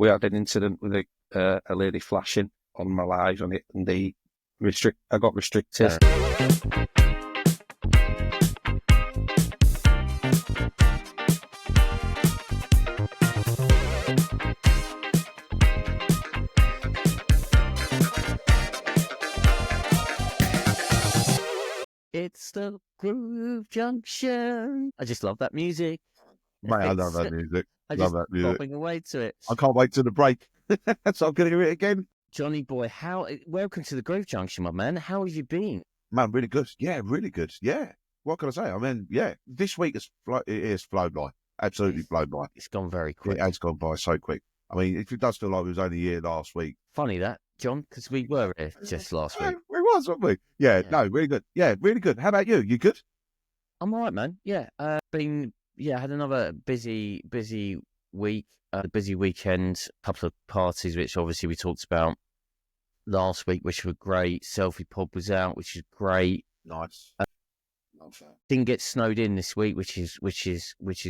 we had an incident with a lady flashing on my live on it, and I got restricted. It's the Groove Junction. I just love that music. Mate, I love that music. I love just that music. bobbing away to it. I can't wait to the break. So I'm going to hear it again. Johnny boy, welcome to the Groove Junction, my man. How have you been? Man, really good. Yeah, really good. Yeah. What can I say? I mean, yeah, this week it has flown by. Absolutely flown by. It's gone very quick. It has gone by so quick. I mean, it does feel like it was only here last week. Funny that, John, because we were here just last week. We was, weren't we? Yeah, no, really good. Yeah, really good. How about you? You good? I'm all right, man. Yeah, had another busy week, busy weekend, a couple of parties, which obviously we talked about last week, which were great. Selfie Pod was out, which is great. Nice. Love that. Didn't get snowed in this week, which is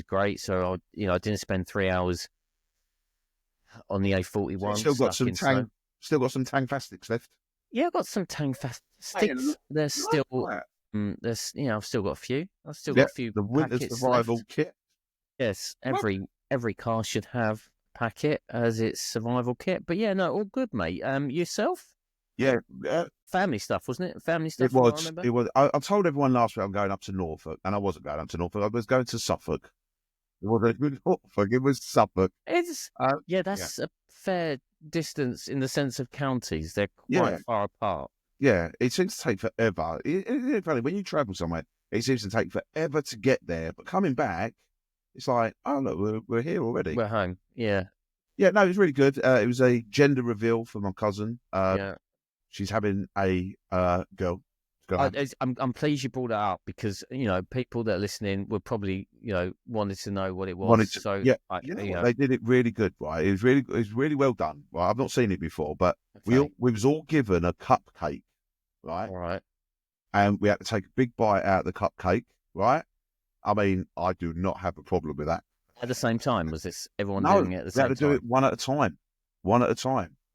great. So I didn't spend 3 hours on the A41. Still got some Tangfastics left. Yeah, I've got some Tangfastics. There's still I've still got a few. I've still got a few. The winter survival left. kit. Yes, every car should have a packet as its survival kit. But yeah, no, all good, mate. Yourself? Yeah. Family stuff, wasn't it? Family stuff. It was. I told everyone last week I'm going up to Norfolk, and I wasn't going up to Norfolk. I was going to Suffolk. It wasn't Norfolk. It was Suffolk. It's that's a fair distance in the sense of counties. They're quite far apart. Yeah, it seems to take forever. It's funny when you travel somewhere. It seems to take forever to get there, but coming back, it's like, oh look, we're here already. We're home. Yeah. Yeah, no, it was really good. It was a gender reveal for my cousin. She's having a girl. I'm pleased you brought that up because people that are listening would probably wanted to know what it was. They did it really good, right? It was really well done. Right, I've not seen it before, but we was all given a cupcake, right? All right. And we had to take a big bite out of the cupcake, right? I mean, I do not have a problem with that. At the same time, was this everyone doing it at the same time? We had to do it one at a time,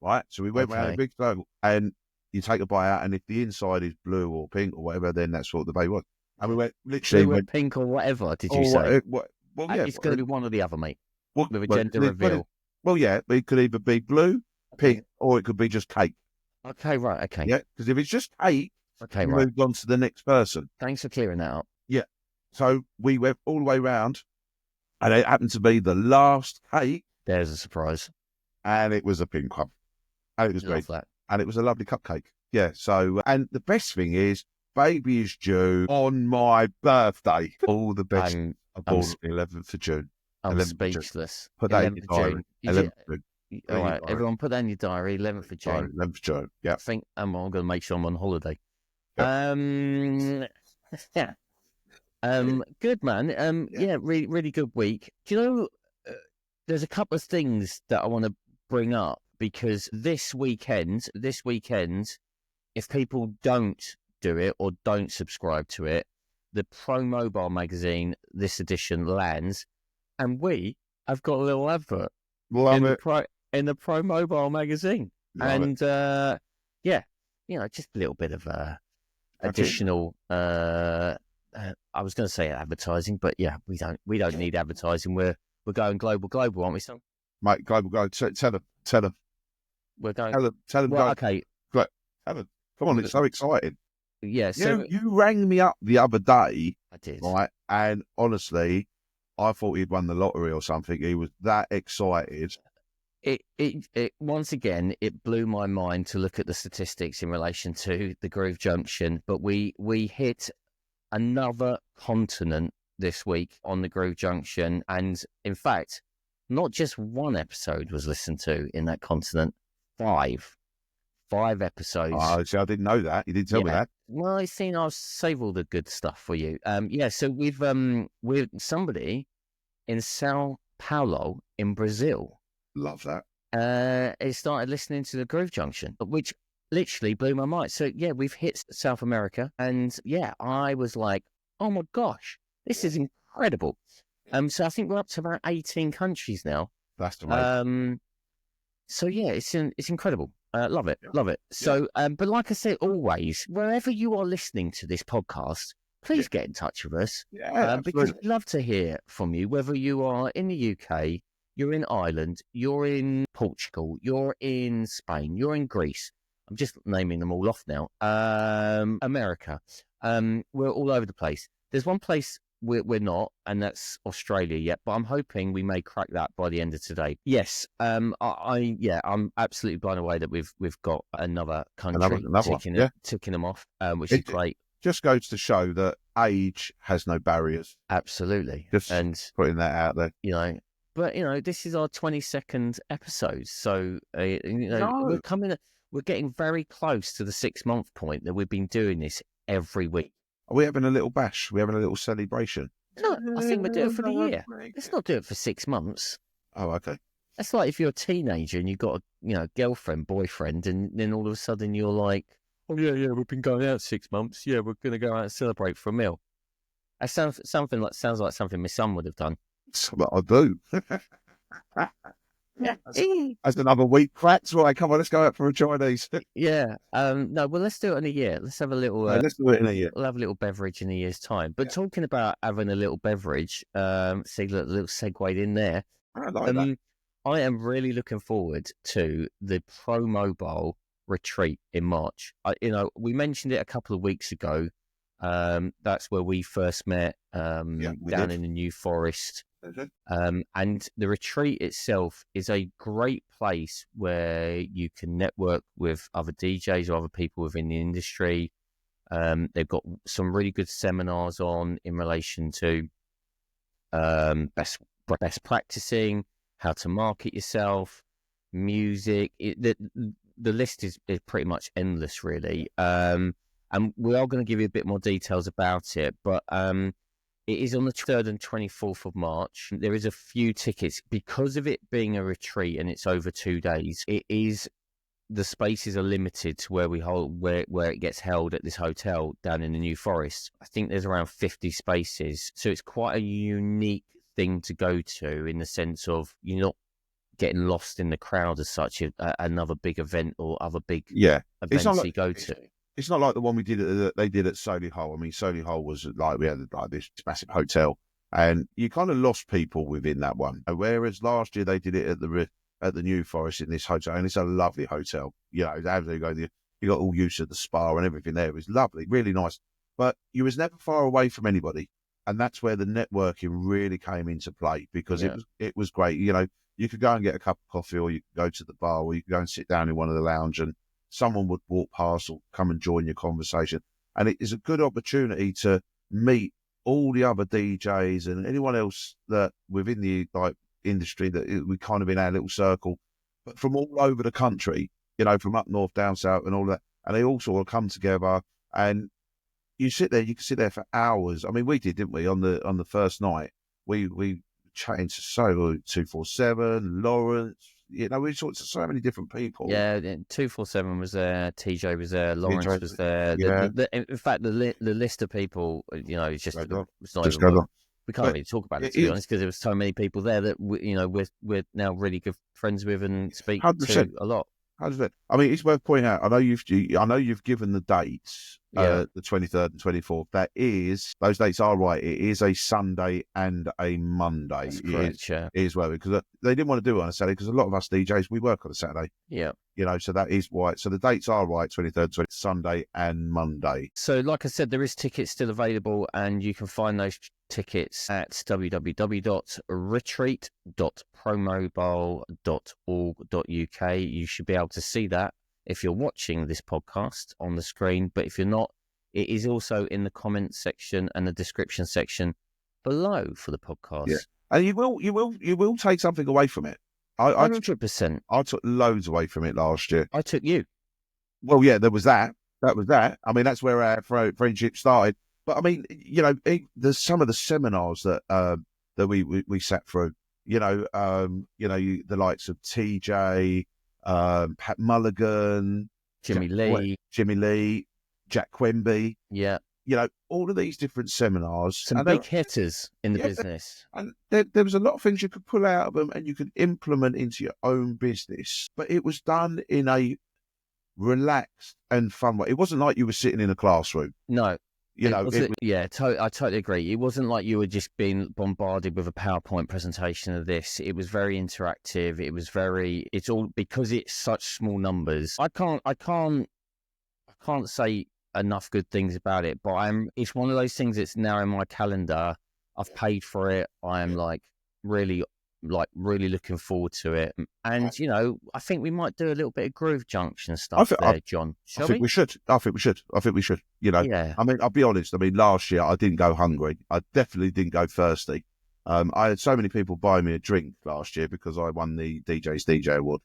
right? So we went around a big circle, and you take a bite out, and if the inside is blue or pink or whatever, then that's what the baby was. And we went literally pink or whatever. Did you say? Well, yeah, it's going to be one or the other, mate. With a gender reveal. It could either be blue, pink, or it could be just cake. Okay, right. Okay. Yeah, because if it's just cake, we moved on to the next person. Thanks for clearing that up. Yeah. So we went all the way round, and it happened to be the last cake. There's a surprise. And it was a pink one. And it was great. That. And it was a lovely cupcake. Yeah. So, and the best thing is, baby is due on my birthday. All the best. I'm born on the 11th of June. I'm speechless. Put that in your diary. 11th of June. All right, everyone put that in your diary, 11th of June. 11th of June, yeah. I think I'm going to make sure I'm on holiday. Yep. Good, man. Really, really good week. Do you know, there's a couple of things that I want to bring up because this weekend, if people don't do it or don't subscribe to it, the Pro Mobile magazine, this edition, lands, and we have got a little advert in the Pro Mobile magazine. Just a little bit of additional. I was going to say advertising, but yeah, we don't need advertising. We're going global, aren't we, son? Mate, global. Tell them. We're going. Tell them. Well, okay. Right. Come on, it's so exciting. Yeah. So you rang me up the other day. I did. Right, and honestly, I thought he'd won the lottery or something. He was that excited. It once again, it blew my mind to look at the statistics in relation to the Groove Junction. But we hit another continent this week on the Groove Junction, and in fact, not just one episode was listened to in that continent. 5 episodes. Oh, see, I didn't know that. You didn't tell me that. Well, I'll save all the good stuff for you. So we're somebody in Sao Paulo in Brazil. Love that. It started listening to the Groove Junction, which literally blew my mind. So yeah, we've hit South America, and yeah, I was like, oh my gosh, this is incredible. So I think we're up to about 18 countries now. That's amazing. So yeah, it's incredible. Love it. So, but like I said, always, wherever you are listening to this podcast, please get in touch with us. Because we'd love to hear from you, whether you are in the UK, you're in Ireland, you're in Portugal, you're in Spain, you're in Greece. I'm just naming them all off now. America. We're all over the place. There's one place we're not, and that's Australia yet, but I'm hoping we may crack that by the end of today. Yes, I'm absolutely blown away that we've got another country ticking them off, which is great. Just goes to show that age has no barriers. Absolutely, and putting that out there, But this is our 22nd episode, so we're getting very close to the 6-month point that we've been doing this every week. Are we having a little bash? Are we having a little celebration? No, I think we'll do it for the year. Let's not do it for 6 months. Oh, okay. That's like if you're a teenager and you've got a girlfriend, boyfriend, and then all of a sudden you're like, oh yeah, we've been going out 6 months. Yeah, we're going to go out and celebrate for a meal. That sounds like something my son would have done. That's what I do. As another week cracks, right? Come on, let's go out for a Chinese. No, well, let's do it in a year. Let's have a little. Let's do it in a year. We'll have a little beverage in a year's time. But talking about having a little beverage, see a little segue in there. I like that. I am really looking forward to the Pro Mobile retreat in March. We mentioned it a couple of weeks ago. That's where we first met down in the New Forest. And the retreat itself is a great place where you can network with other DJs or other people within the industry. They've got some really good seminars on in relation to best practicing, how to market yourself, music. The list is pretty much endless, really. And we are going to give you a bit more details about it, but it is on the 3rd and 24th of March. There is a few tickets because of it being a retreat and it's over 2 days. The spaces are limited to where it gets held at this hotel down in the New Forest. I think there's around 50 spaces, so it's quite a unique thing to go to in the sense of you're not getting lost in the crowd as such. Another big event or other big events you go to. It's not like the one they did at Solihull. I mean, Solihull was like, we had like this massive hotel, and you kind of lost people within that one. Whereas last year they did it at the New Forest in this hotel, and it's a lovely hotel. You got all use of the spa and everything there. It was lovely, really nice. But you was never far away from anybody, and that's where the networking really came into play because it was great. You could go and get a cup of coffee, or you could go to the bar, or you could go and sit down in one of the lounge and someone would walk past or come and join your conversation. And it is a good opportunity to meet all the other DJs and anyone else that within the industry that we kind of in our little circle, but from all over the country, from up north, down south and all that. And they all sort of come together and you can sit there for hours. I mean, we did, didn't we? On the first night, we chatting to 247, Lawrence, we talked to so many different people. Yeah, 247 was there, TJ was there, Lawrence was there. Yeah. In fact, the list of people, it's just it's not just even we can't really talk about it, to be honest, because there was so many people there that we're now really good friends with and speak 100%. To a lot. 100%. I mean, it's worth pointing out. I know you've given the dates, the 23rd and 24th. Those dates are right. It is a Sunday and a Monday. That's correct, It is well, because they didn't want to do it on a Saturday because a lot of us DJs, we work on a Saturday. Yeah. So that is why. So the dates are right, 23rd, Sunday and Monday. So like I said, there is tickets still available and you can find those tickets at www.retreat.promobile.org.uk. You should be able to see that if you're watching this podcast on the screen, but if you're not, it is also in the comments section and the description section below for the podcast. Yeah. And you will take something away from it. 100%. I took loads away from it last year. I took you. Well, yeah, there was that. That was that. I mean, that's where our friendship started. But I mean, there's some of the seminars that we sat through. The likes of TJ, Pat Mulligan, Jimmy Lee, Jack Quimby. Yeah. all of these different seminars. Some big hitters in the business. And there was a lot of things you could pull out of them and you could implement into your own business. But it was done in a relaxed and fun way. It wasn't like you were sitting in a classroom. No. I totally agree. It wasn't like you were just being bombarded with a PowerPoint presentation of this. It was very interactive. It's all because it's such small numbers. I can't say enough good things about it, but it's one of those things that's now in my calendar. I've paid for it. I am really looking forward to it. And, I think we might do a little bit of Groove Junction stuff John. I think we should. Yeah. I mean, I'll be honest. I mean, last year I didn't go hungry. I definitely didn't go thirsty. I had so many people buy me a drink last year because I won the DJ's DJ Award,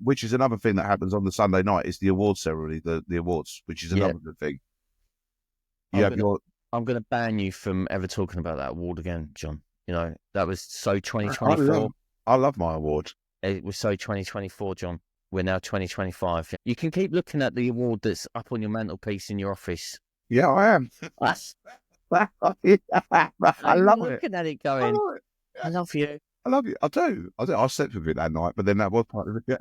which is another thing that happens on the Sunday night. Is the award ceremony, the awards, which is another good thing. I'm going to ban you from ever talking about that award again, John. That was so 2024. I love my award. It was so 2024, John. We're now 2025. You can keep looking at the award that's up on your mantelpiece in your office. Yeah, I am. I love it. Looking at it going, I love you. I love you. I do. I slept with it that night, but then that was part of it. Yeah.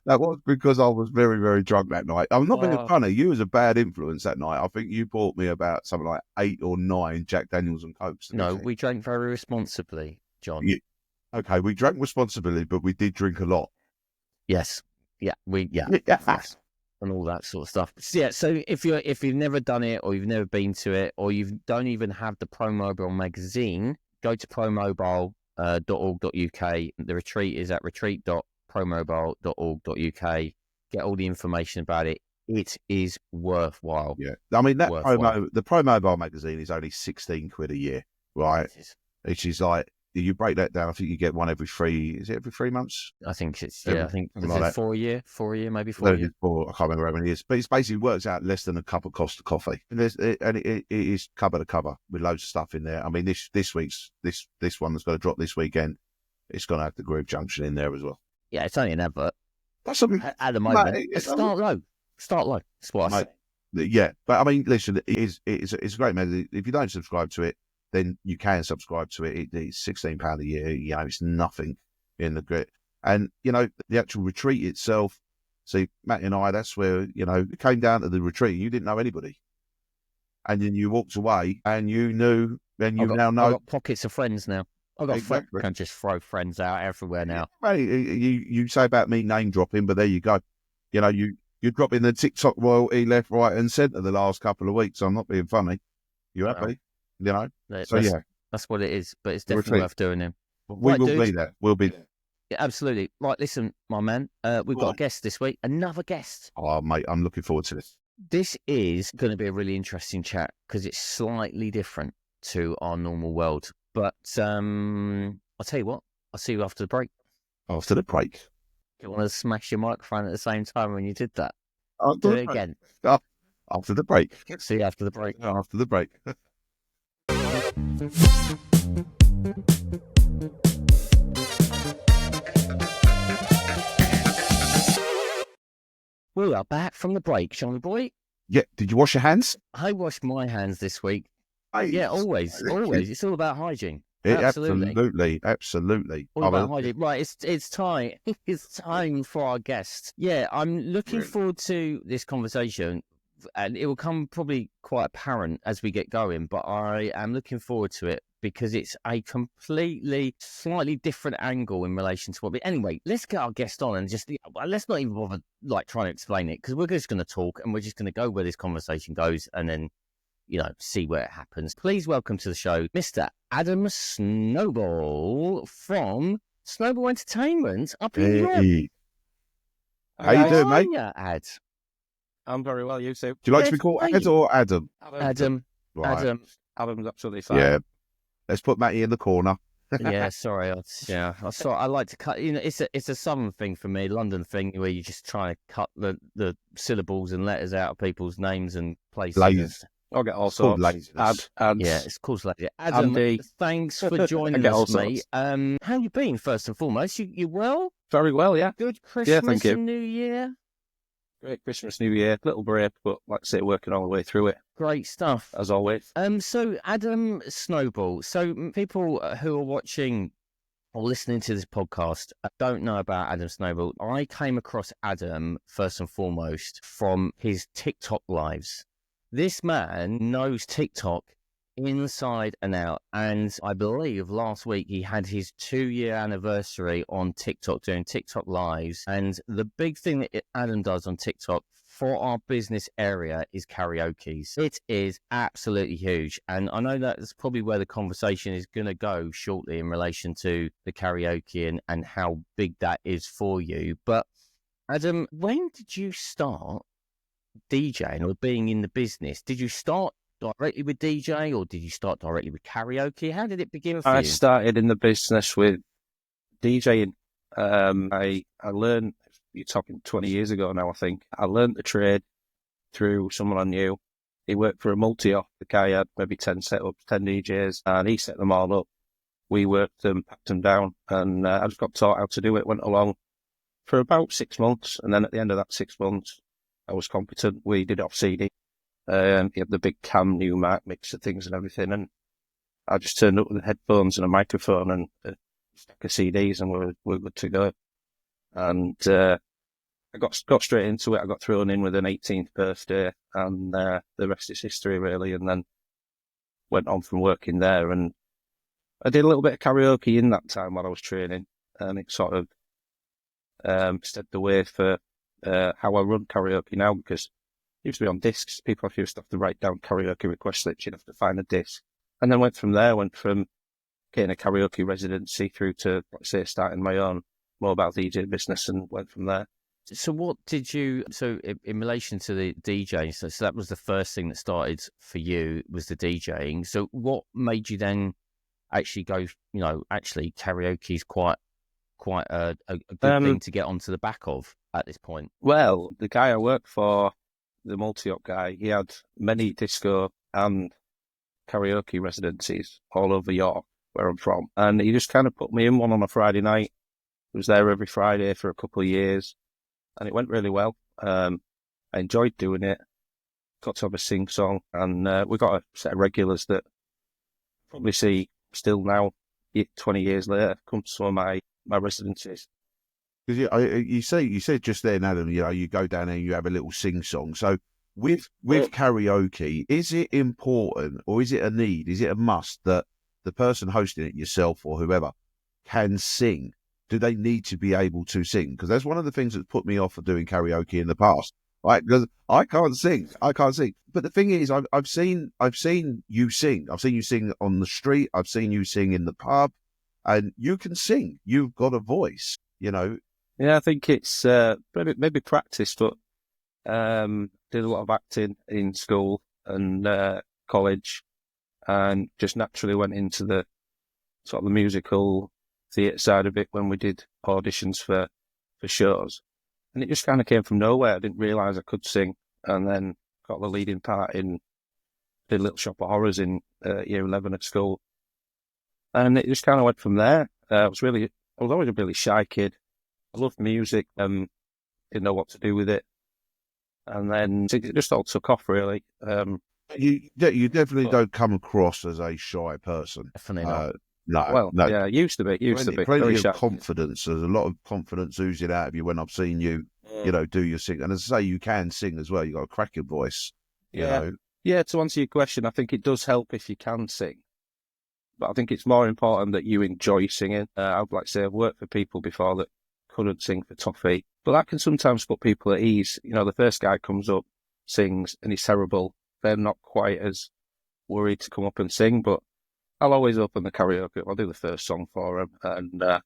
That was because I was very, very drunk that night. I'm not being funny. You was a bad influence that night. I think you bought me about something like 8 or 9 Jack Daniels and Cokes. No, we drank very responsibly, John. Yeah. Okay, we drank responsibly, but we did drink a lot. Yes. Yeah. Yes. And all that sort of stuff. So if you've never done it, or you've never been to it, or you don't even have the Pro Mobile magazine, go to promobile.org.uk. The retreat is at retreat.promobile.org.uk. Get all the information about it. It is worthwhile. Yeah, I mean the Pro Mobile magazine is only £16 a year, right? Which is like, you break that down. I think you get one every 3. Is it every 3 months? I think it's I think it's 4 a year. 4 a year, maybe 4 a year. I can't remember how many it is, but it basically works out less than a cup of cost of coffee, and it is cover to cover with loads of stuff in there. I mean, this week's this one that's going to drop this weekend, it's going to have the Groove Junction in there as well. Yeah, it's only an advert. That's something at the moment. Start low. That's what I say. Yeah, but I mean, listen, it's a great magazine. If you don't subscribe to it, then you can subscribe to it. It's £16 a year. It's nothing in the grit. And, the actual retreat itself, see, Matt and I, that's where, it came down to the retreat. You didn't know anybody. And then you walked away and you knew, and now know. I've got pockets of friends now. I've got friends. I can just throw friends out everywhere now. Well, you say about me name dropping, but there you go. You drop in the TikTok royalty left, right and centre the last couple of weeks. I'm not being funny. You happy? That's what it is, but it's definitely worth doing him. We will be there. We'll be there. Yeah, absolutely. Right, listen, my man, we've got a guest this week, another guest. Oh, mate, I'm looking forward to this. This is going to be a really interesting chat because it's slightly different to our normal world. But I'll tell you what, I'll see you after the break. After the break. You want to smash your microphone at the same time when you did that? I'll do it again. After the break. See you after the break. After the break. We are back from the break, shall we, boy? Yeah. Did you wash your hands? I washed my hands this week. Yeah, always. It's all about hygiene. Absolutely. All about hygiene. Right, it's time. It's time for our guest. Yeah, I'm looking forward to this conversation. And it will come probably quite apparent as we get going, but I am looking forward to it because it's a completely, slightly different angle in relation to what we... Anyway, let's get our guest on and just... Let's not even bother trying to explain it because we're just going to talk and we're just going to go where this conversation goes and then, see where it happens. Please welcome to the show, Mr. Adam Snowball from Snowball Entertainment up in York. How you doing, mate? Ad? I'm very well, you too. Do you like to be called Ed or Adam? Adam. Right. Adam's absolutely fine. Yeah. Let's put Matty in the corner. Yeah, sorry. I like to cut. It's a southern thing for me, London thing, where you just try to cut the syllables and letters out of people's names and places. Lazy. I'll get all sorts. It's called lazy. Adam, thanks for joining us, mate. How you been? First and foremost, you well? Very well, yeah. Good Christmas thank you. and New Year. Great Christmas, New Year. Little break, but like I say, working all the way through it, Great stuff. as always. So Adam Snowball. So people who are watching or listening to this podcast don't know about Adam Snowball. I came across Adam first and foremost from his TikTok lives. This man knows TikTok inside and out, and I believe last week he had his 2-year anniversary on TikTok, doing TikTok lives. And the big thing that Adam does on TikTok for our business area is karaoke's. It is absolutely huge, and I know that's probably where the conversation is going to go shortly in relation to the karaoke and how big that is for you. But Adam, when did you start DJing or being in the business? Did you start directly with DJ, or did you start directly with karaoke? How did it begin for you? I started in the business with DJing. I learned, you're talking 20 years ago now, I think. I learned the trade through someone I knew. He worked for a multi-op. The guy had maybe 10 setups, 10 DJs, and he set them all up. We worked them, packed them down, and I just got taught how to do it. Went along for about 6 months, and then at the end of that 6 months, I was competent. We did it off CD. He had the big cam, new mic mixer things and everything, and I just turned up with headphones and a microphone and a stack of CDs, and we're good to go. And I got straight into it. I got thrown in with an 18th birthday, and the rest is history, really. And then went on from working there, and I did a little bit of karaoke in that time while I was training, and it sort of set the way for how I run karaoke now, because it used to be on discs. People used to have to write down karaoke request slips. You'd have to find a disc. And then went from getting a karaoke residency through to, like say, starting my own mobile DJ business, and went from there. So what did you, so in relation to the DJing, so that was the first thing that started for you, was the DJing. So what made you then actually go, actually karaoke is quite a good thing to get onto the back of at this point? Well, the guy I worked for, the multi-op guy, he had many disco and karaoke residencies all over York, where I'm from. And he just kind of put me in one on a Friday night. I was there every Friday for a couple of years, and it went really well. I enjoyed doing it. Got to have a sing-song, and we got a set of regulars that probably see still now, 20 years later, come to some of my residencies. Because you said just then, Adam, you go down there and you have a little sing-song. So with karaoke, is it important, or is it a need? Is it a must that the person hosting it, yourself or whoever, can sing? Do they need to be able to sing? Because that's one of the things that's put me off of doing karaoke in the past, right? Because I can't sing. But the thing is, I've seen you sing. I've seen you sing on the street. I've seen you sing in the pub, and you can sing. You've got a voice, Yeah, I think it's maybe practice, but did a lot of acting in school and college, and just naturally went into the sort of the musical theatre side of it when we did auditions for shows. And it just kind of came from nowhere. I didn't realise I could sing, and then got the leading part in the Little Shop of Horrors in year 11 at school. And it just kind of went from there. I was always a really shy kid. I loved music, didn't know what to do with it. And then it just all took off, really. You definitely don't come across as a shy person. Definitely not. No. Yeah, used to be. Plenty of confidence. There's a lot of confidence oozing out of you when I've seen you, do your sing. And as I say, you can sing as well. You've got a cracking voice, you know. Yeah, to answer your question, I think it does help if you can sing. But I think it's more important that you enjoy singing. I've worked for people before that couldn't sing for toffee. But that can sometimes put people at ease. The first guy comes up, sings, and he's terrible. They're not quite as worried to come up and sing, but I'll always open the karaoke. I'll do the first song for them, and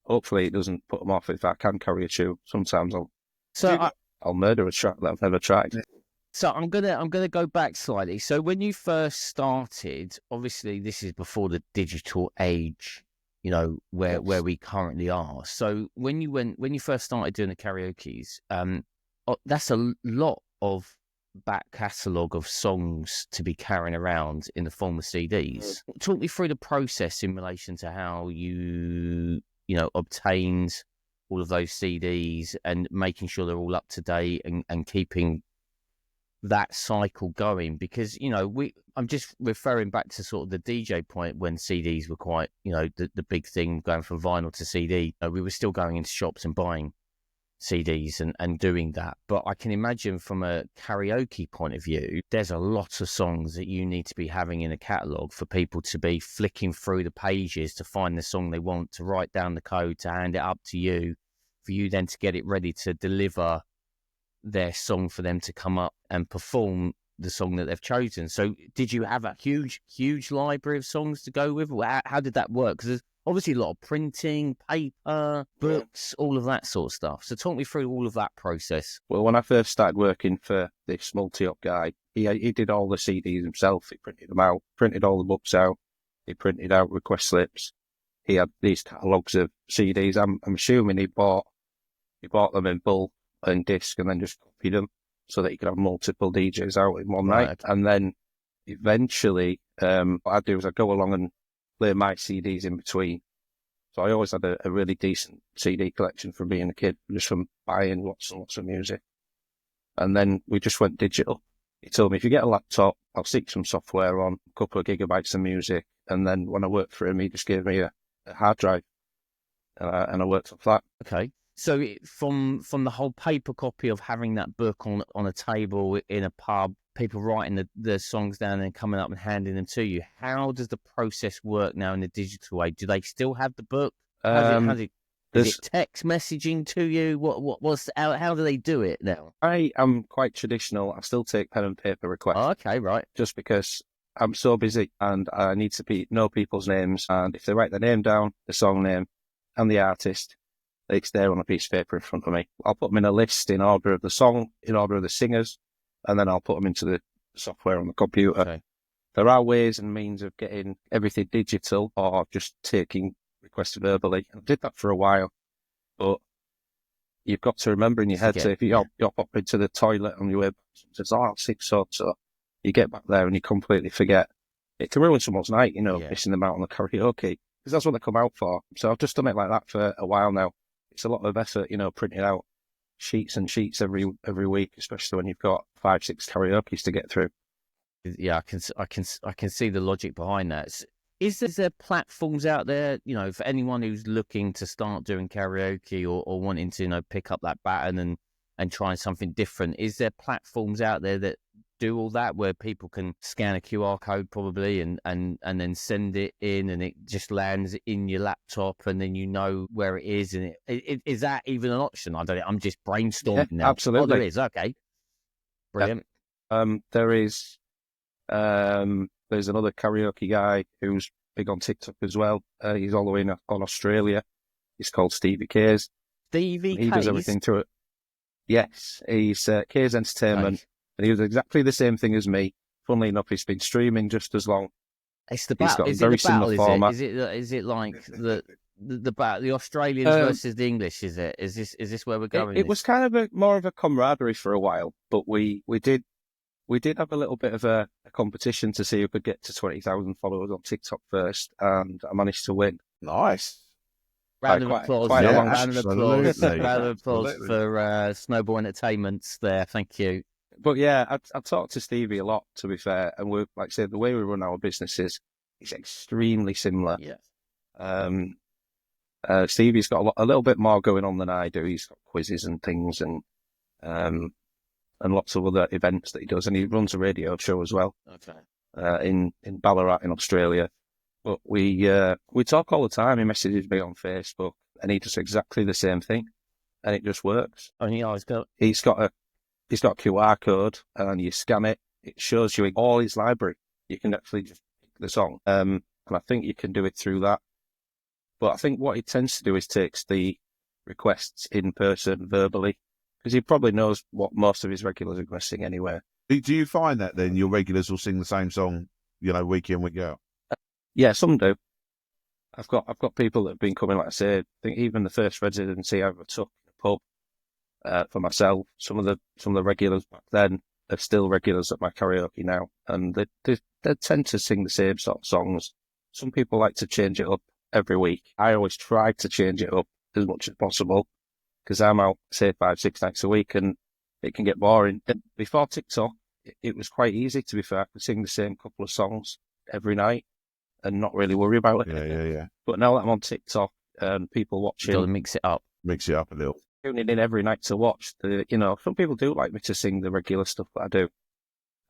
hopefully it doesn't put them off if I can carry a tune. Sometimes I'll murder a track that I've never tried. So I'm gonna go back slightly. So when you first started, obviously this is before the digital age, where we currently are. So when you first started doing the karaoke's, that's a lot of back catalogue of songs to be carrying around in the form of CDs. Talk me through the process in relation to how you obtained all of those CDs and making sure they're all up to date and keeping that cycle going, because I'm just referring back to sort of the DJ point when CDs were quite the big thing, going from vinyl to CD. We were still going into shops and buying CDs and doing that. But I can imagine from a karaoke point of view, there's a lot of songs that you need to be having in a catalogue for people to be flicking through the pages to find the song they want, to write down the code, to hand it up to you, for you then to get it ready to deliver their song for them to come up and perform the song that they've chosen. So did you have a huge library of songs to go with? How did that work? Because there's obviously a lot of printing, paper, books, all of that sort of stuff. So talk me through all of that process. Well, when I first started working for this multi-op guy, he did all the CDs himself. He printed them out, printed all the books out. He printed out request slips. He had these catalogues of CDs. I'm assuming he bought them in bulk and disc and then just copied them so that he could have multiple DJs out in one night. And then eventually, what I'd do is I'd go along and play my CDs in between. So I always had a really decent CD collection from being a kid, just from buying lots and lots of music. And then we just went digital. He told me, if you get a laptop, I'll stick some software on, a couple of gigabytes of music. And then when I worked for him, he just gave me a hard drive. And I worked off that. Okay. So from the whole paper copy of having that book on a table in a pub, people writing the songs down and coming up and handing them to you, how does the process work now in the digital age? Do they still have the book? Is it text messaging to you? How do they do it now? I am quite traditional. I still take pen and paper requests. Oh, okay, right. Just because I'm so busy and I need to know people's names. And if they write their name down, the song name and the artist, it's there on a piece of paper in front of me. I'll put them in a list in order of the song, in order of the singers, and then I'll put them into the software on the computer. Okay. There are ways and means of getting everything digital or just taking requests verbally. I did that for a while, but you've got to remember in your head, so if you pop into the toilet on your way back, says, I'll sing so, you get back there and you completely forget. It can ruin someone's night, missing them out on the karaoke, because that's what they come out for. So I've just done it like that for a while now. It's a lot of effort, printing out sheets and sheets every week, especially when you've got 5-6 karaoke's to get through. Yeah, I can see the logic behind that. Is there platforms out there, for anyone who's looking to start doing karaoke or wanting to, pick up that baton and try something different? Is there platforms out there that do all that, where people can scan a QR code probably and then send it in and it just lands in your laptop and then where it is? And is that even an option? I don't know. I'm just brainstorming now. Absolutely. Oh, there is. Okay. Brilliant. There is, there's another karaoke guy who's big on TikTok as well. He's all the way on Australia. He's called Stevie Kays. Stevie Kays? He does everything to it. Yes. He's Kays Entertainment. Okay. And he was exactly the same thing as me. Funnily enough, he's been streaming just as long. It's the battle. He's got a very similar format. Is it like the battle, the Australians versus the English? Is this where we're going? It was kind of more of a camaraderie for a while, but we did have a little bit of a competition to see who could get to 20,000 followers on TikTok first, and I managed to win. Nice. Round of applause. Round of applause for Snowball Entertainments there. Thank you. But yeah, I talked to Stevie a lot, to be fair, and we're, like I said, the way we run our businesses is extremely similar. Yeah. Stevie's got a little bit more going on than I do. He's got quizzes and things and lots of other events that he does, and he runs a radio show as well. Okay. In Ballarat in Australia. But we talk all the time. He messages me on Facebook, and he does exactly the same thing, and it just works. Oh, yeah, He's got a QR code, and you scan it. It shows you all his library. You can actually just pick the song, and I think you can do it through that. But I think what he tends to do is takes the requests in person verbally, because he probably knows what most of his regulars are going to sing anyway. Do you find that then your regulars will sing the same song, week in, week out? Yeah, some do. I've got people that have been coming, like I say, I think even the first residency I ever took in a pub for myself, some of the regulars back then are still regulars at my karaoke now, and they tend to sing the same sort of songs. Some people like to change it up every week. I always try to change it up as much as possible. because I'm out, say, 5-6 nights a week, and it can get boring. And before TikTok, it was quite easy, to be fair. I could sing the same couple of songs every night and not really worry about it. Yeah. But now that I'm on TikTok and people watching, you got to mix it up. Mix it up a little. Tuning in every night to watch some people do like me to sing the regular stuff that I do.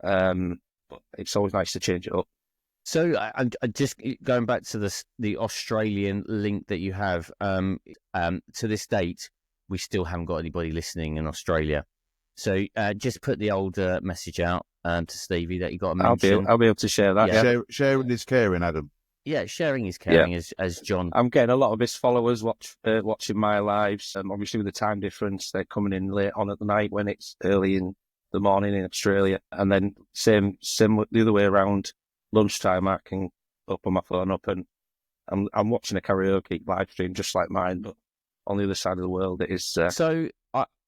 But it's always nice to change it up. So I'm just going back to the Australian link that you have. To this date, we still haven't got anybody listening in Australia. So just put the old message out to Stevie that you got to mention. I'll be able to share that. Yeah. Sharing is caring, Adam. Yeah, sharing is caring, as John. I'm getting a lot of his followers watching my lives. Obviously, with the time difference, they're coming in late on at the night when it's early in the morning in Australia. And then same the other way around, lunchtime, I can open my phone up and I'm watching a karaoke live stream just like mine, but on the other side of the world. It is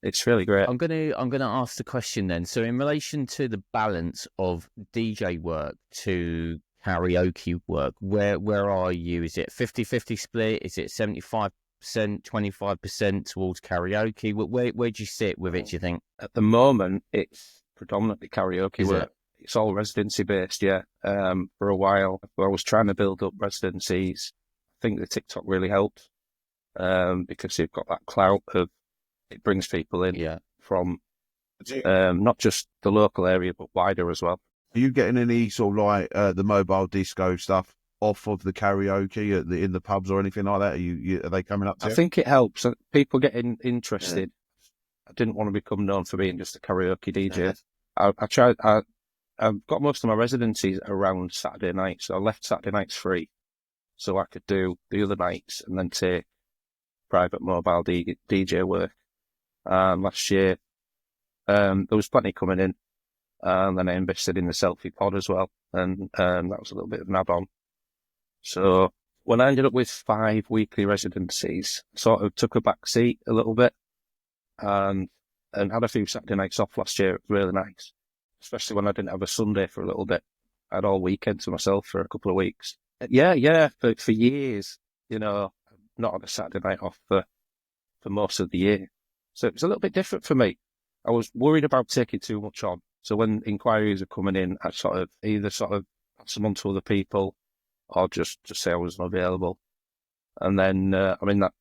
it's really great. I'm gonna ask the question then. So in relation to the balance of DJ work to karaoke work, where are you? Is it 50-50 split? Is it 75%, 25% towards karaoke? Where do you sit with it, do you think? At the moment, it's predominantly karaoke work. It's all residency based, yeah. For a while, I was trying to build up residencies. I think the TikTok really helped because you've got that clout of it brings people in from not just the local area, but wider as well. Are you getting any sort of like the mobile disco stuff off of the karaoke in the pubs or anything like that? Are they coming up to I think it helps. People getting interested. Yeah. I didn't want to become known for being just a karaoke DJ. Yeah. I've got most of my residencies around Saturday night, so I left Saturday nights free so I could do the other nights and then take private mobile DJ work. Last year, there was plenty coming in. And then I invested in the selfie pod as well. And that was a little bit of an add-on. So when I ended up with 5 weekly residencies, sort of took a back seat a little bit and had a few Saturday nights off last year. It was really nice, especially when I didn't have a Sunday for a little bit. I had all weekend to myself for a couple of weeks. Yeah, for years, not had a Saturday night off for most of the year. So it was a little bit different for me. I was worried about taking too much on. So when inquiries are coming in, I either pass them on to other people or just say I wasn't available. And then, that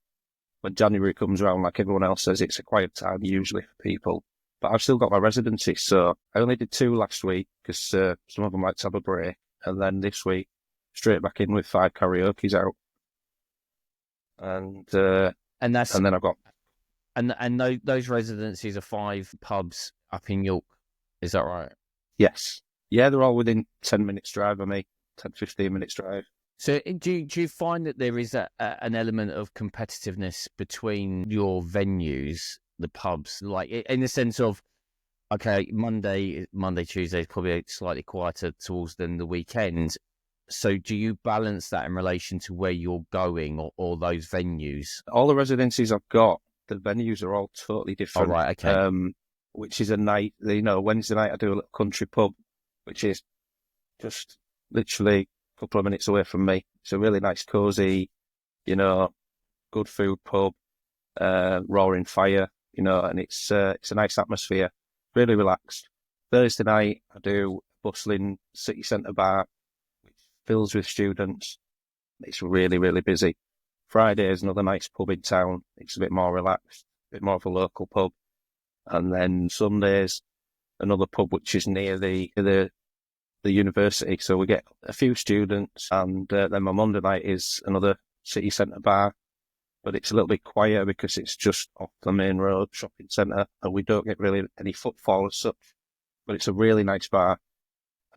when January comes around, like everyone else says, it's a quiet time usually for people. But I've still got my residency. So I only did 2 last week because some of them like to have a break. And then this week, straight back in with 5 karaoke's out. And then I've got... And those residencies are 5 pubs up in York. Is that right? Yes. Yeah, they're all within 10 minutes drive of me, 10, 15 minutes drive. So do you find that there is an element of competitiveness between your venues, the pubs, like in the sense of, okay, Monday, Tuesday is probably slightly quieter towards than the weekend. So do you balance that in relation to where you're going or those venues? All the residencies I've got, the venues are all totally different. Oh, right, okay. Which is a night, Wednesday night I do a little country pub, which is just literally a couple of minutes away from me. It's a really nice, cosy, good food pub, roaring fire, and it's a nice atmosphere, really relaxed. Thursday night I do a bustling city centre bar, which fills with students. It's really, really busy. Friday is another nice pub in town. It's a bit more relaxed, a bit more of a local pub. And then Sundays, another pub which is near the university. So we get a few students, and then my Monday night is another city centre bar, but it's a little bit quieter because it's just off the main road shopping centre, and we don't get really any footfall as such. But it's a really nice bar.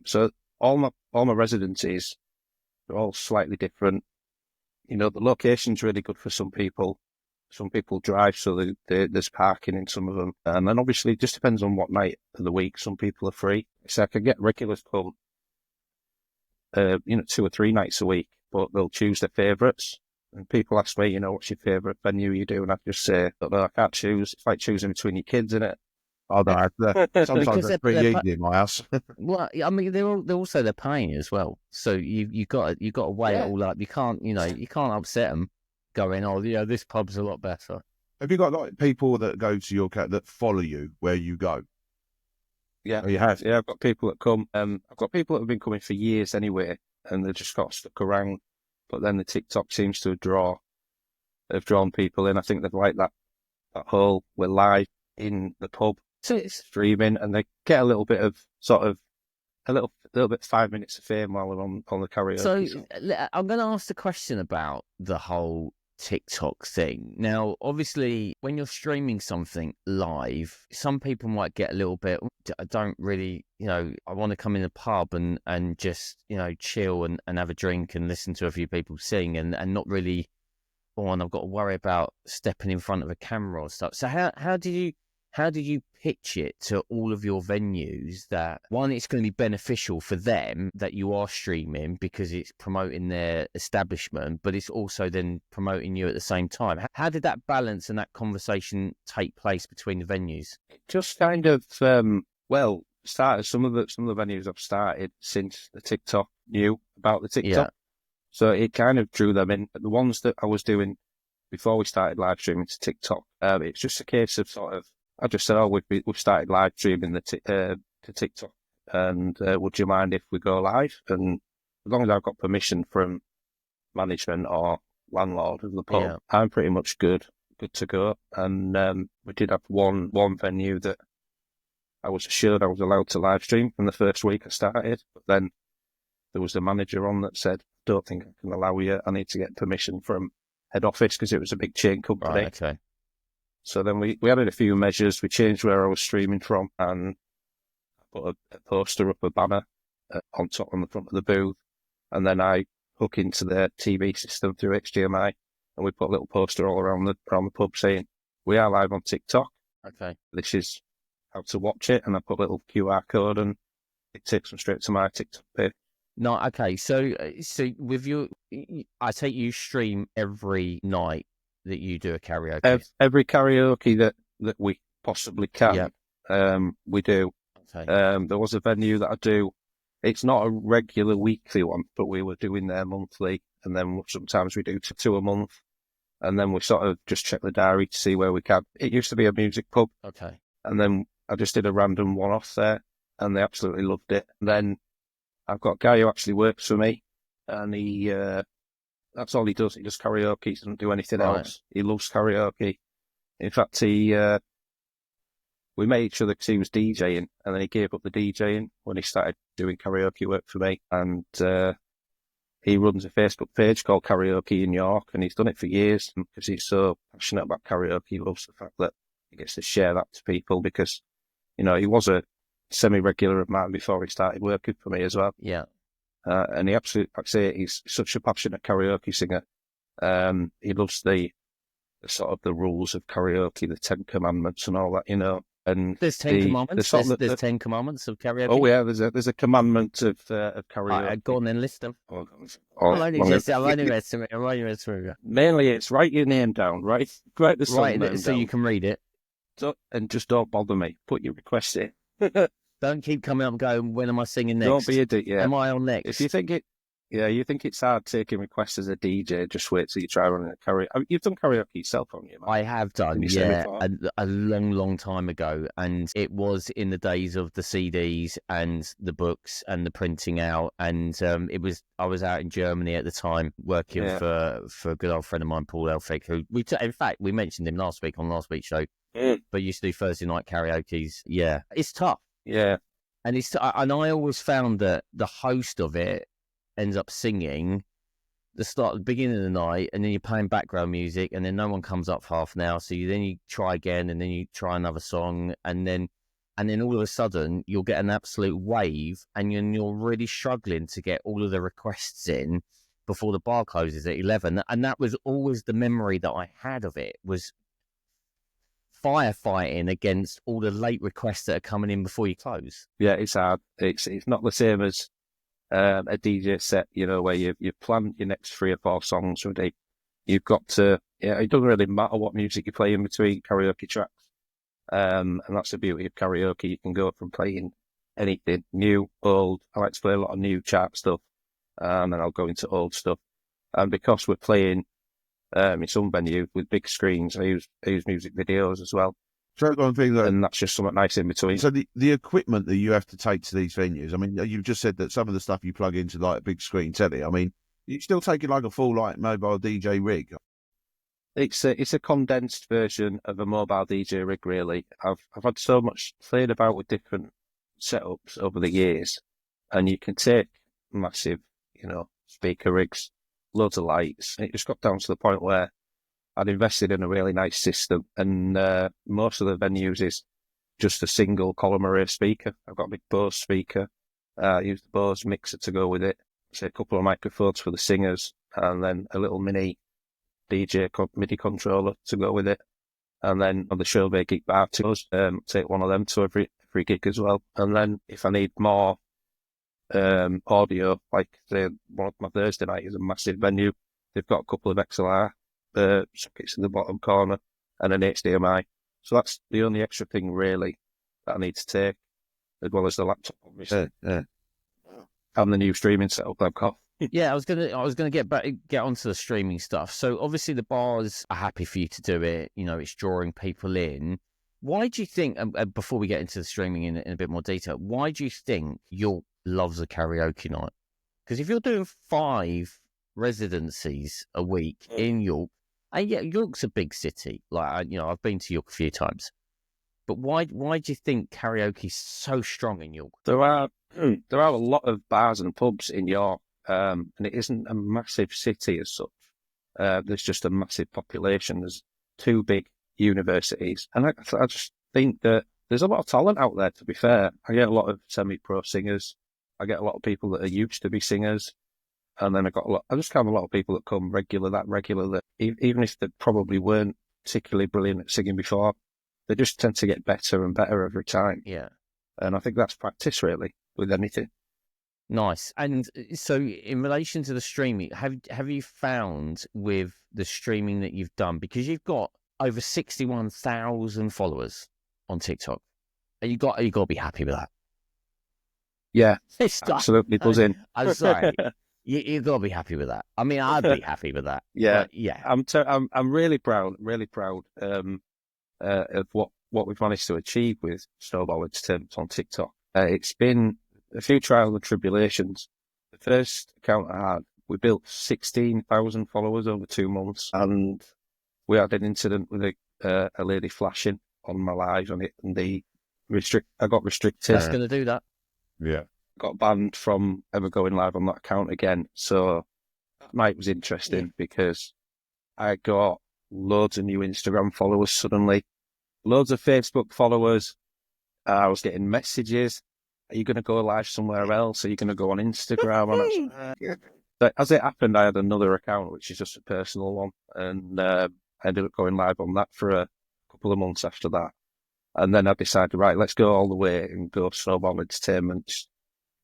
So all my residencies are all slightly different. The location's really good for some people. Some people drive, so there's parking in some of them. And then obviously it just depends on what night of the week. Some people are free. So I can get regulars come, 2 or 3 nights a week, but they'll choose their favourites. And people ask me, what's your favourite venue you do? And I just say, I can't choose. It's like choosing between your kids, isn't it? Oh, no, sometimes that's pretty easy in my house. Well, I mean, they're paying as well. So you got to weigh it all up. You can't, you can't upset them. Going, this pub's a lot better. Have you got like people that go to your that follow you where you go? Yeah, Oh, you have. yeah. I've got people that come. I've got people that have been coming for years anyway, and they just got stuck around. But then the TikTok seems to have drawn people in. I think they've liked that whole we're live in the pub, So it's streaming, and they get a little bit of sort of a little bit 5 minutes of fame while they're on the karaoke. So I'm going to ask the question about the whole TikTok thing. Now, obviously, when you're streaming something live, some people might get a little bit, I don't really, I want to come in a pub and just, chill and have a drink and listen to a few people sing and not really, and I've got to worry about stepping in front of a camera or stuff. So how do you pitch it to all of your venues that, one, it's going to be beneficial for them that you are streaming because it's promoting their establishment, but it's also then promoting you at the same time? How did that balance and that conversation take place between the venues? Just kind of, started some of the venues I've started since the TikTok knew about the TikTok. Yeah. So it kind of drew them in. But the ones that I was doing before we started live streaming to TikTok, it's just a case of sort of, I just said, we've started live streaming to TikTok, and would you mind if we go live? And as long as I've got permission from management or landlord of the pub, I'm pretty much good to go. And we did have one venue that I was assured I was allowed to live stream from the first week I started, but then there was a manager on that said, don't think I can allow you. I need to get permission from head office because it was a big chain company. Right, okay. So then we added a few measures. We changed where I was streaming from, and I put a poster up, a banner on the front of the booth, and then I hook into the TV system through HDMI, and we put a little poster all around the pub saying, we are live on TikTok. Okay. This is how to watch it, and I put a little QR code, and it takes them straight to my TikTok page. No, okay. So with I take you stream every night that you do a karaoke. Every karaoke that we possibly can, we do. Okay. There was a venue that I do. It's not a regular weekly one, but we were doing there monthly, and then sometimes we do two a month, and then we sort of just check the diary to see where we can. It used to be a music pub. Okay. And then I just did a random one-off there, and they absolutely loved it. And then I've got a guy who actually works for me, and he that's all he does. He does karaoke. He doesn't do anything else. He loves karaoke. In fact, we met each other because he was DJing, and then he gave up the DJing when he started doing karaoke work for me. And he runs a Facebook page called Karaoke in York, and he's done it for years because he's so passionate about karaoke. He loves the fact that he gets to share that to people because, he was a semi-regular of mine before he started working for me as well. Yeah. And he absolutely, like I say, he's such a passionate karaoke singer. He loves the sort of the rules of karaoke, the 10 Commandments and all that, And there's 10 commandments. There's 10 commandments of karaoke. Oh yeah, there's a commandment of karaoke. Go on then, list them. I'm only read Mainly, it's write your name down, write the song name so down. You can read it. And just don't bother me. Put your request in. Don't keep coming up and going, when am I singing next? Don't be a DJ. Am I on next? If you think you think it's hard taking requests as a DJ, just wait till you try running a karaoke. I mean, you've done karaoke yourself, haven't you, man? I have done, a long, long time ago. And it was in the days of the CDs and the books and the printing out. And I was out in Germany at the time working for a good old friend of mine, Paul Elphick, who in fact, we mentioned him last week on last week's show. But used to do Thursday night karaoke's. Yeah, it's tough. Yeah, and and I always found that the host of it ends up singing the beginning of the night, and then you're playing background music, and then no one comes up for half an hour. So you try again, and then you try another song, and then all of a sudden you'll get an absolute wave, and you're really struggling to get all of the requests in before the bar closes at 11. And that was always the memory that I had of it, was firefighting against all the late requests that are coming in before you close. Yeah, it's hard. It's not the same as a DJ set, where you plan your next 3 or 4 songs a day. You've got to, it doesn't really matter what music you play in between karaoke tracks. And that's the beauty of karaoke. You can go from playing anything, new, old. I like to play a lot of new chart stuff, and then I'll go into old stuff. And because we're playing in some venues with big screens. I use music videos as well. And that's just something nice in between. So the equipment that you have to take to these venues, I mean, you've just said that some of the stuff you plug into like a big screen telly. I mean, you're still taking like a full like mobile DJ rig. It's a condensed version of a mobile DJ rig, really. I've had so much played about with different setups over the years, and you can take massive, speaker rigs, loads of lights. It just got down to the point where I'd invested in a really nice system, and most of the venues is just a single column array speaker. I've got a big Bose speaker. I use the Bose mixer to go with it. So a couple of microphones for the singers, and then a little mini DJ MIDI controller to go with it. And then on the show they gig parties, take one of them to every gig as well. And then if I need more audio, like say one of my Thursday night is a massive venue, they've got a couple of XLR sockets in the bottom corner and an HDMI. So that's the only extra thing really that I need to take, as well as the laptop, obviously. Yeah. And the new streaming setup I've got. Yeah, I was gonna get onto the streaming stuff. So obviously the bars are happy for you to do it. It's drawing people in. Why do you think? Before we get into the streaming in a bit more detail, why do you think York loves a karaoke night? Because if you're doing 5 residencies a week in York, and yeah, York's a big city. Like I've been to York a few times, but why do you think karaoke's so strong in York? There are a lot of bars and pubs in York. And it isn't a massive city as such. There's just a massive population. There's 2 big universities. And I just think that there's a lot of talent out there, to be fair. I get a lot of semi-pro singers. I get a lot of people that are used to be singers. And then I just have a lot of people that come regular, that even if they probably weren't particularly brilliant at singing before, they just tend to get better and better every time. Yeah. And I think that's practice, really, with anything. Nice. And so in relation to the streaming, have you found with the streaming that you've done, because you've got over 61,000 followers on TikTok, you got to be happy with that. Yeah, absolutely buzzing. I'm sorry. You got to be happy with that. I mean, I'd be happy with that. Yeah. Yeah. I'm really proud of what we've managed to achieve with Snowball Entertainment on TikTok. It's been a few trials and tribulations. The first account I had, we built 16,000 followers over 2 months, and we had an incident with a lady flashing on my live on it, and I got restricted. That's going to do that. Yeah. Got banned from ever going live on that account again. So that night was interesting because I got loads of new Instagram followers suddenly, loads of Facebook followers. I was getting messages. Are you going to go live somewhere else? Are you going to go on Instagram? But as it happened, I had another account, which is just a personal one. And I ended up going live on that for a couple of months after that. And then I decided, right, let's go all the way and go Snowball Entertainment.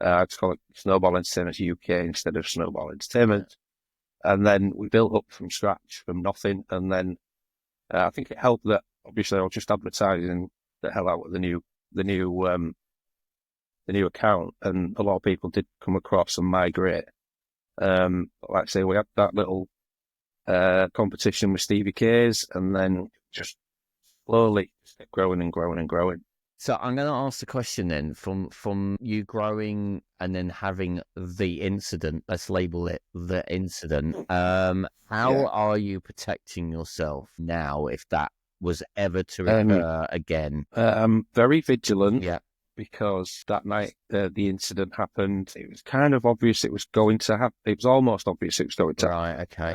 I'd call it Snowball Entertainment UK instead of Snowball Entertainment. And then we built up from scratch, from nothing. And then I think it helped that, obviously, I was just advertising the hell out of the new account, and a lot of people did come across and migrate. But like I say, we had that little competition with Stevie K's, and then just slowly kept growing and growing and growing. So I'm going to ask the question then, from you growing and then having the incident, let's label it the incident, how are you protecting yourself now if that was ever to occur again? I'm very vigilant. Yeah. Because that night the incident happened, it was kind of obvious it was going to happen. It was almost obvious it was going to happen. Right, okay.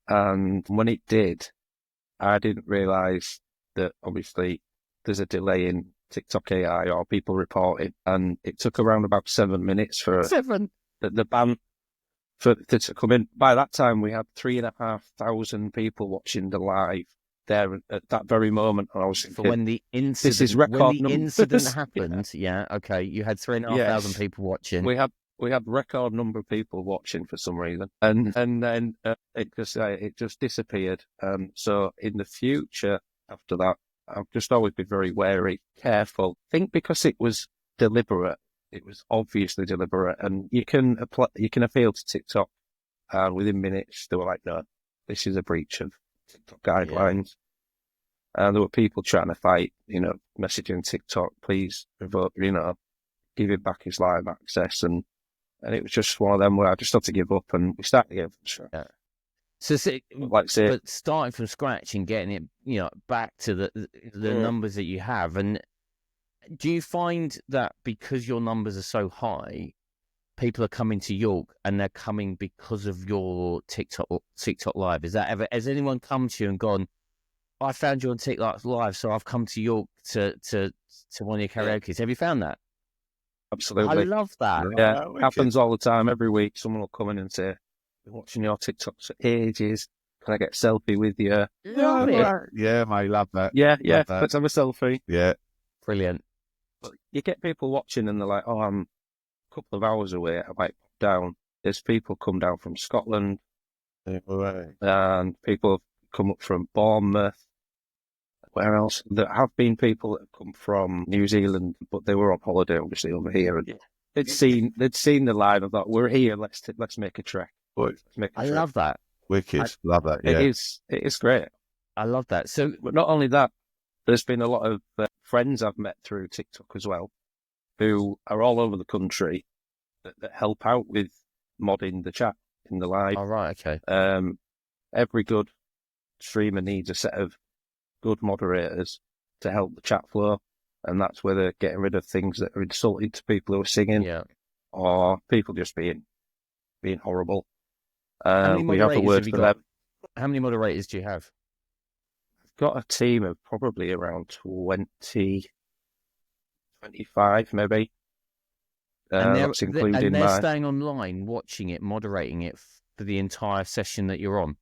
And when it did, I didn't realise that obviously there's a delay in TikTok AI or people reporting, and it took around about 7 minutes for the ban to come in. By that time, we had 3,500 people watching the live there at that very moment. And I was thinking, when the incident, this is record incident happened, okay, you had 3,500 people watching. We had record number of people watching for some reason, and then it just disappeared. So in the future, after that, I've just always been very wary, careful. I think because it was deliberate, it was obviously deliberate, and you can appeal to TikTok, and within minutes they were like, no, this is a breach of TikTok guidelines. And there were people trying to fight, messaging TikTok, please revoke, give him back his live access. And it was just one of them where I just had to give up, and we started again from scratch. Yeah. But starting from scratch and getting it, back to the numbers that you have, and do you find that because your numbers are so high, people are coming to York and they're coming because of your TikTok live? Has anyone come to you and gone, I found you on TikTok live, so I've come to York to one of your karaoke's? Have you found that? Absolutely. I love that. Yeah, it happens all the time. Every week, someone will come in and say, been watching your TikToks for ages. Can I get a selfie with you? Love it. Yeah, mate, love that. Yeah, Love that. let's have a selfie. Yeah. Brilliant. But you get people watching and they're like, oh, I'm a couple of hours away. I might pop down. There's people come down from Scotland. And people have come up from Bournemouth. Where else? There have been people that have come from New Zealand, but they were on holiday, obviously, over here. And they'd seen the live and thought, we're here, let's make a trek. Love that. Wicked. Love that. Yeah. It is great. I love that. So, but not only that, there's been a lot of friends I've met through TikTok as well, who are all over the country that help out with modding the chat in the live. All right, okay. Every good streamer needs a set of good moderators to help the chat flow, and that's where they're getting rid of things that are insulting to people who are singing, or people just being horrible. We have a word for them. How many moderators do you have? I've got a team of probably around 20, 25 maybe. That's including they're staying online, watching it, moderating it for the entire session that you're on.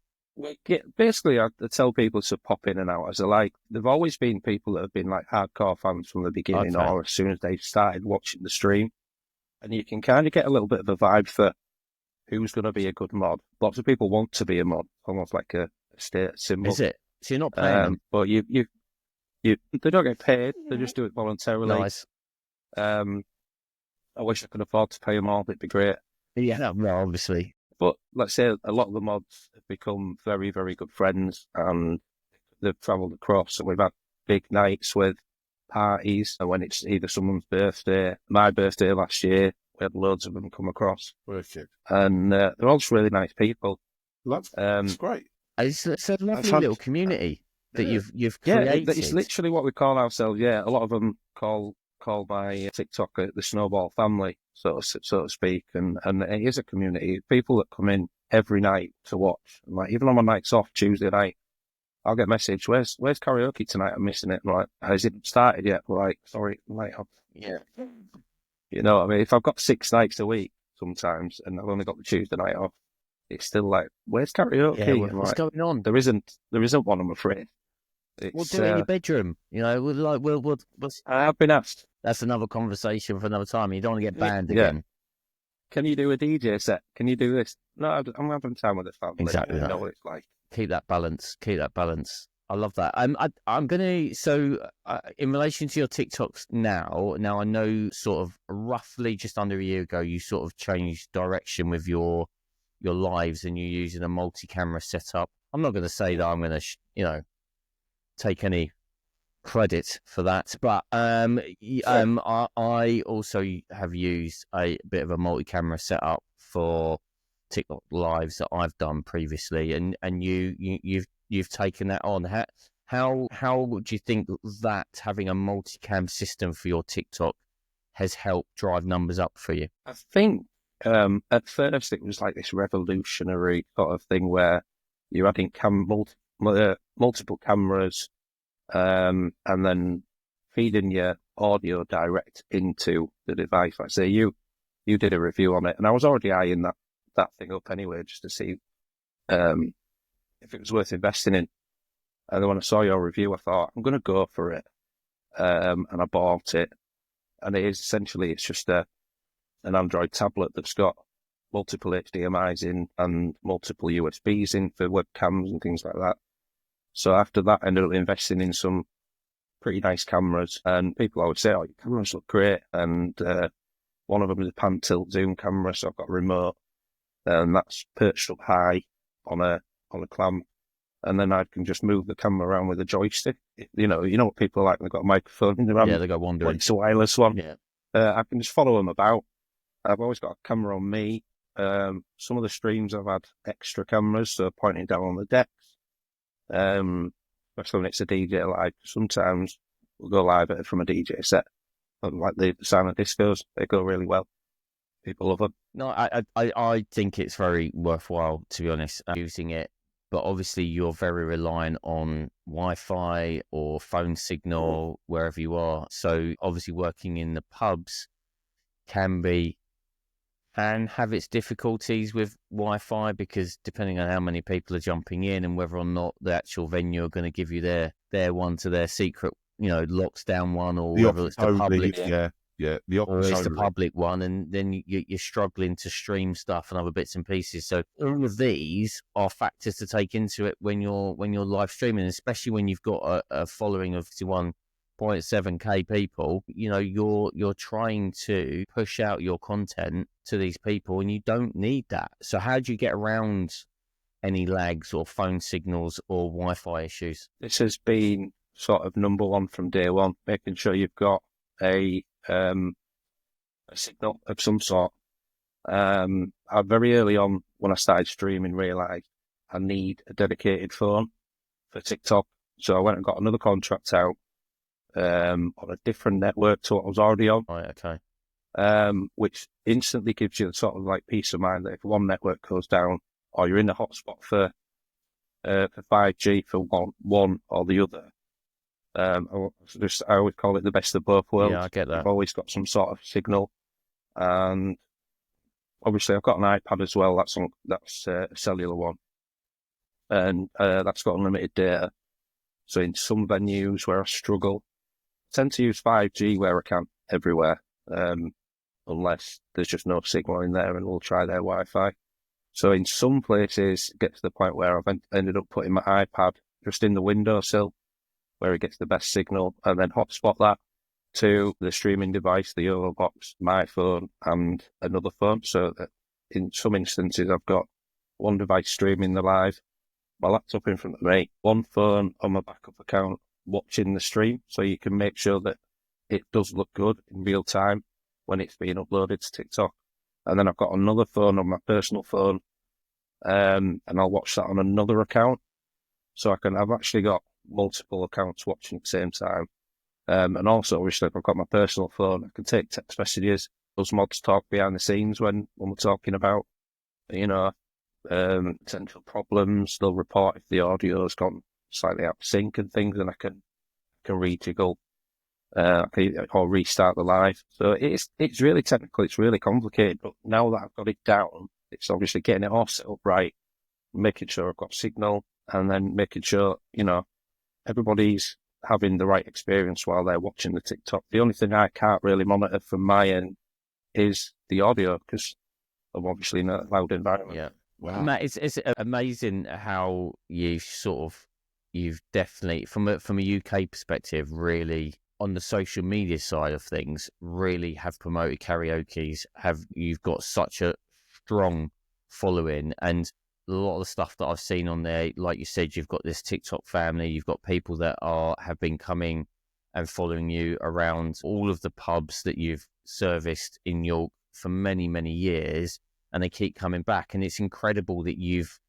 Basically, I tell people to pop in and out as they like. There've always been people that have been like hardcore fans from the beginning, or as soon as they started watching the stream, and you can kind of get a little bit of a vibe for who's going to be a good mod. Lots of people want to be a mod, almost like a state symbol. Is it? So you're not paying them? But they don't get paid. They just do it voluntarily. Nice. I wish I could afford to pay them all. It'd be great. Yeah, no, obviously. But let's say a lot of the mods have become very, very good friends, and they've travelled across, and we've had big nights with parties, and when it's either someone's birthday, my birthday last year, we had loads of them come across. Wicked. And they're all just really nice people. It's great. It's a lovely little community that you've created. It's literally what we call ourselves. Yeah, a lot of them call my TikTok the Snowball family, so to speak, and it is a community. People that come in every night to watch, and like even on my nights off, Tuesday night, I'll get a message, where's karaoke tonight? I'm missing it. I'm like, has it started yet? I'm like, sorry, mate. You know what I mean? If I've got 6 nights a week sometimes, and I've only got the Tuesday night off, it's still like, where's karaoke? Yeah, what's going on? There isn't one, I'm afraid. We'll do it in your bedroom. We'll I have been asked. That's another conversation for another time. You don't want to get banned again. Can you do a DJ set? Can you do this? No, I'm having time with the family. Exactly. You know what it's like. Keep that balance. I love that. I'm going to, in relation to your TikToks now I know sort of roughly just under a year ago, you sort of changed direction with your lives, and you're using a multi-camera setup. I'm not going to say that I'm going to, take any credit for that, but I also have used a bit of a multi-camera setup for TikTok lives that I've done previously, and you've taken that on. How do you think that having a multicam system for your TikTok has helped drive numbers up for you? I think at first it was like this revolutionary sort of thing where you're adding multiple cameras and then feeding your audio direct into the device. Like say you did a review on it, and I was already eyeing that thing up anyway, just to see if it was worth investing in. And then when I saw your review, I thought, I'm going to go for it. And I bought it. And it's just an Android tablet that's got multiple HDMIs in and multiple USBs in for webcams and things like that. So after that, I ended up investing in some pretty nice cameras. And people always say, oh, your cameras look great. And one of them is a pan tilt zoom camera, so I've got a remote. And that's perched up high on a on a clamp, and then I can just move the camera around with a joystick. You know what people are like, they've got a microphone in their hand. Yeah, they go wandering. It's a wireless one. Yeah. I can just follow them about. I've always got a camera on me. Some of the streams I've had extra cameras, so pointing down on the decks. Especially when it's a DJ live. Sometimes we'll go live from a DJ set, like the silent discos. They go really well. People love them. No, I think it's very worthwhile, to be honest, using it. But obviously, you're very reliant on Wi-Fi or phone signal wherever you are. So obviously, working in the pubs can have its difficulties with Wi-Fi, because depending on how many people are jumping in and whether or not the actual venue are going to give you their one to their secret, locks down one, or whether it's the public. Yeah, the or it's the public one, and then you're struggling to stream stuff and other bits and pieces. So all of these are factors to take into it when you're live streaming, especially when you've got a following of 1.7k people. You're trying to push out your content to these people, and you don't need that. So how do you get around any lags or phone signals or Wi-Fi issues? This has been sort of number one from day one, making sure you've got a signal of some sort. I very early on, when I started streaming, realised I need a dedicated phone for TikTok. So I went and got another contract out on a different network to what I was already on. Right, okay. Which instantly gives you the sort of like peace of mind that if one network goes down, or you're in the hotspot for 5G for one or the other, I always call it the best of both worlds. Yeah, I get that. I've always got some sort of signal, and obviously I've got an iPad as well. That's a cellular one, and that's got unlimited data. So in some venues where I struggle, I tend to use 5G where I can everywhere, unless there's just no signal in there, and we'll try their Wi-Fi. So in some places, it gets to the point where I've ended up putting my iPad just in the windowsill, where it gets the best signal, and then hotspot that to the streaming device, the Euro box, my phone, and another phone. So that in some instances, I've got one device streaming the live, my laptop in front of me, one phone on my backup account watching the stream, so you can make sure that it does look good in real time when it's being uploaded to TikTok. And then I've got another phone on my personal phone, and I'll watch that on another account. So I've actually got multiple accounts watching at the same time. And also, obviously, if I've got my personal phone, I can take text messages. Those mods talk behind the scenes when we're talking about, potential problems. They'll report if the audio's gone slightly out of sync and things, and I can rejiggle or restart the live. So it's really technical. It's really complicated. But now that I've got it down, it's obviously getting it all set up right, making sure I've got signal, and then making sure everybody's having the right experience while they're watching the TikTok. The only thing I can't really monitor from my end is the audio, because I'm obviously in a loud environment. Yeah. Wow. Matt, it's amazing how you've definitely, from a UK perspective, really on the social media side of things, really have promoted karaoke's. You've got such a strong following, and a lot of the stuff that I've seen on there, like you said, you've got this TikTok family, you've got people that have been coming and following you around all of the pubs that you've serviced in York for many, many years, and they keep coming back. And it's incredible that you've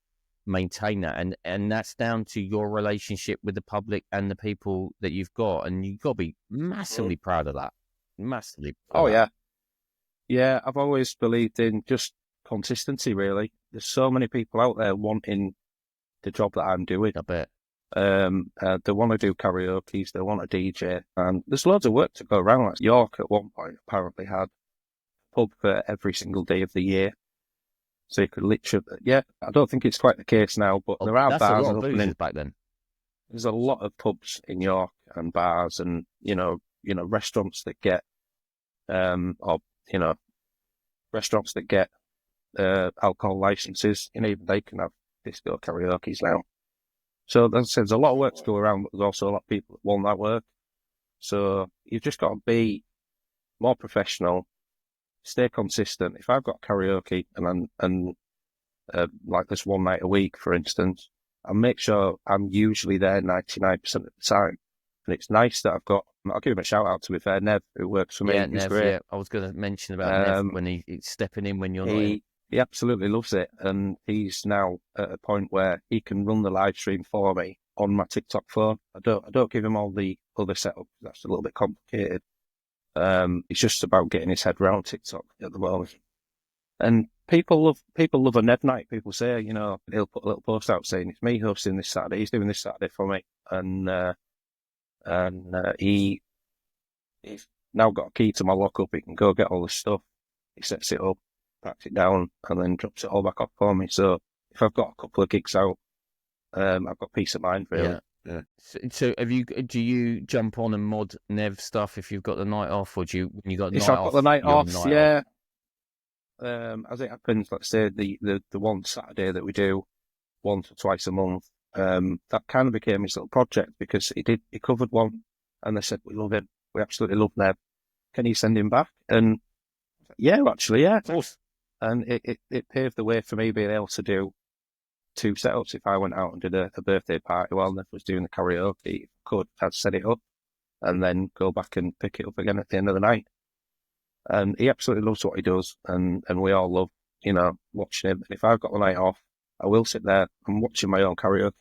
maintained that. And that's down to your relationship with the public and the people that you've got. And you've got to be massively proud of that. Massively proud Oh, of yeah. that. Yeah, I've always believed in just consistency, really. There's so many people out there wanting the job that I'm doing. I bet. They want to do karaoke's, they want to DJ, and there's loads of work to go around. Like York at one point apparently had a pub for every single day of the year. So you could literally, I don't think it's quite the case now, but there are That's bars a lot of opening. back then. There's a lot of pubs in York and bars, and restaurants that get restaurants that get alcohol licenses. Even they can have disco karaoke's now. So as I said, there's a lot of work to go around, but there's also a lot of people that want that work. So you've just got to be more professional, stay consistent. If I've got karaoke and like this one night a week, for instance, I make sure I'm usually there 99% of the time. And it's nice that I'll give him a shout out, to be fair, Nev, who works for me. Yeah, He's Nev, great. yeah. I was going to mention about Nev when he's stepping in when you're not in. He absolutely loves it. And he's now at a point where he can run the live stream for me on my TikTok phone. I don't give him all the other setup. That's a little bit complicated. It's just about getting his head around TikTok at the moment. And people love a Nev night. People say, he'll put a little post out saying it's me hosting this Saturday. He's doing this Saturday for me, and he's now got a key to my lockup. He can go get all the stuff. He sets it up, packs it down, and then drops it all back off for me. So if I've got a couple of gigs out, I've got peace of mind, really. Yeah. So do you jump on and mod Nev stuff if you've got the night off, or do you when you got the night off? If I've got the night off, yeah. As it happens, let's say the one Saturday that we do once or twice a month, that kind of became his little project because he covered one, and they said, we love him, we absolutely love Nev. Can you send him back? And yeah, actually, yeah, of course. And it paved the way for me being able to do 2 setups. If I went out and did a birthday party while Nev was doing the karaoke, I'd set it up and then go back and pick it up again at the end of the night. And he absolutely loves what he does, and we all love, watching him. And if I've got the night off, I will sit there and watching my own karaoke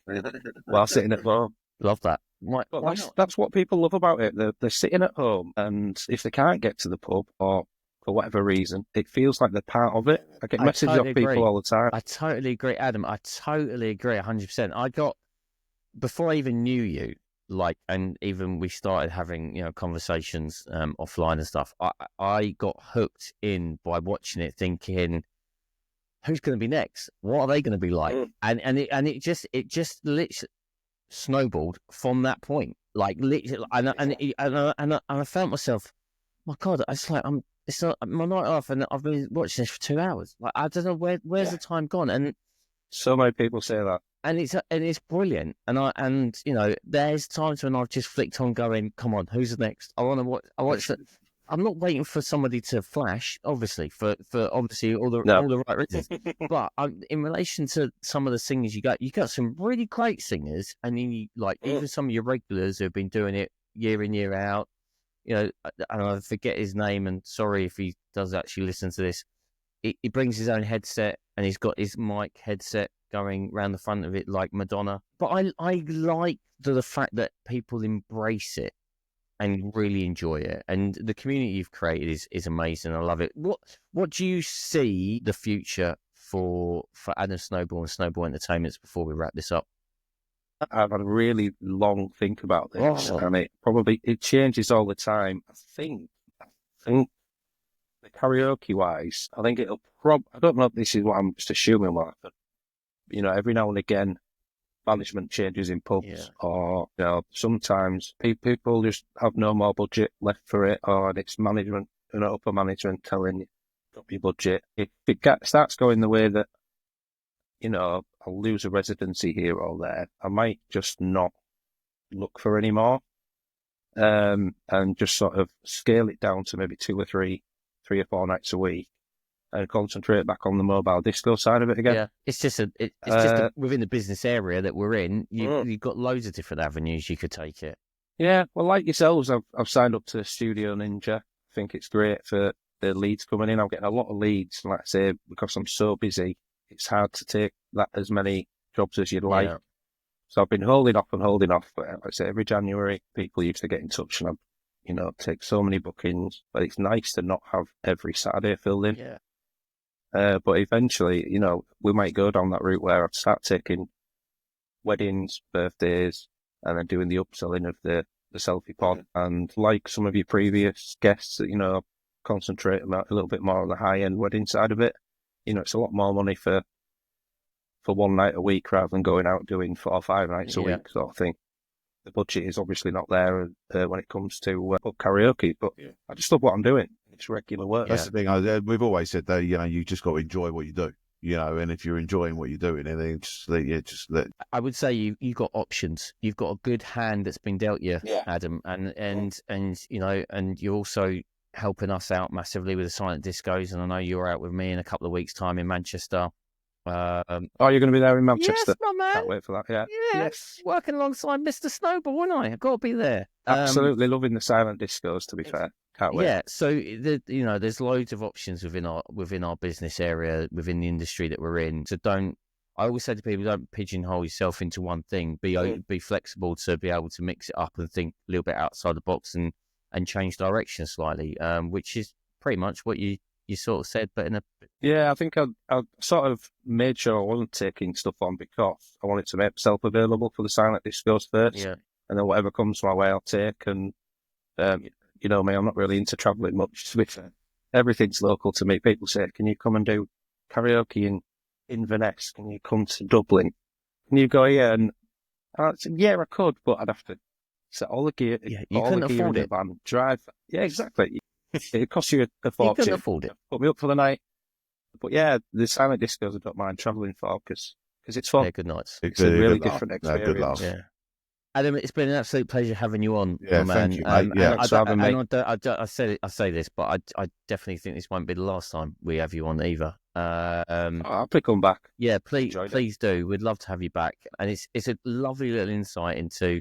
while sitting at home. Love that. But that's what people love about it. They're sitting at home, and if they can't get to the pub or for whatever reason, it feels like they're part of it. I get messages off people all the time. I totally agree, Adam. I totally agree 100%. Before I even knew you, and even we started having conversations offline and stuff, I got hooked in by watching it, thinking, who's going to be next? What are they going to be like? And it just literally snowballed from that point. Like literally, and I felt myself, my God, it's not my night off, and I've been watching this for 2 hours. Like I don't know where's the time gone, and so many people say that. And it's brilliant, and there's times when I've just flicked on, going, "Come on, who's the next?" I want to watch. I'm not waiting for somebody to flash, obviously, for obviously all the right reasons. But in relation to some of the singers you got some really great singers, and then even some of your regulars who have been doing it year in year out. And I forget his name, and sorry if he does actually listen to this. He brings his own headset, and he's got his mic headset going round the front of it like Madonna. But I like the fact that people embrace it and really enjoy it. And the community you've created is amazing. I love it. What do you see the future for Adam Snowball and Snowball Entertainments before we wrap this up? I've had a really long think about this, and it changes all the time. I think the karaoke wise, I think it'll I don't know if this is what I'm just assuming will happen. Every now and again, management changes in pubs, or sometimes people just have no more budget left for it, or it's management, upper management telling you drop your budget. If it starts going the way that I'll lose a residency here or there, I might just not look for any more, and just sort of scale it down to maybe 2 or 3 or 4 nights a week, and concentrate back on the mobile disco side of it again. Yeah, it's just within the business area that we're in, you've got loads of different avenues you could take it. Yeah, well, like yourselves, I've signed up to Studio Ninja. I think it's great for the leads coming in. I'm getting a lot of leads, like I say, because I'm so busy. It's hard to take that as many jobs as you'd like. Yeah. So I've been holding off, but like I say, every January, people used to get in touch, and I've take so many bookings. But it's nice to not have every Saturday filled in. Yeah. But eventually, we might go down that route where I'd start taking weddings, birthdays, and then doing the upselling of the selfie pod. And like some of your previous guests, concentrate a little bit more on the high-end wedding side of it. it's a lot more money for one night a week rather than going out doing 4 or 5 nights a week sort of thing. The budget is obviously not there when it comes to karaoke, but I just love what I'm doing. It's regular work. That's the thing. We've always said that, you just got to enjoy what you do, and if you're enjoying what you're doing, and then just let. I would say you've got options. You've got a good hand that's been dealt you, Adam, and you're also helping us out massively with the silent discos. And I know you're out with me in a couple of weeks' time in Manchester. Um, Oh, you're going to be there in Manchester? yes, my man. Can't wait for that. Yeah. Yes, working alongside Mr. Snowball, wouldn't I? I've got to be there. Absolutely loving the silent discos, to be fair. Can't wait. Yeah, so there's loads of options within our business area, within the industry that we're in. So I always say to people, don't pigeonhole yourself into one thing. Be flexible to be able to mix it up and think a little bit outside the box and change direction slightly, which is pretty much what you sort of said, but in a... Yeah, I think I sort of made sure I wasn't taking stuff on because I wanted to make myself available for the silent discos first. Yeah. And then whatever comes my way, I'll take. And, you know me, I'm not really into travelling much, to be fair. Everything's local to me. People say, can you come and do karaoke in Inverness? Can you come to Dublin? Can you go here? And I said, yeah, I could, but I'd have to set all the gear. Yeah, you couldn't afford it. Van, drive. Yeah, exactly. It costs you a fortune. You couldn't afford it. Put me up for the night. But yeah, the silent discos I don't mind travelling for because it's fun. Yeah, good nights. It's a really different experience. Good laugh. Yeah. Adam, it's been an absolute pleasure having you on, Yeah, my thank man. you, mate. Yeah. Thanks for having me. I say this, but I definitely think this won't be the last time we have you on either. I'll probably come back. Yeah, please do. We'd love to have you back. And it's a lovely little insight into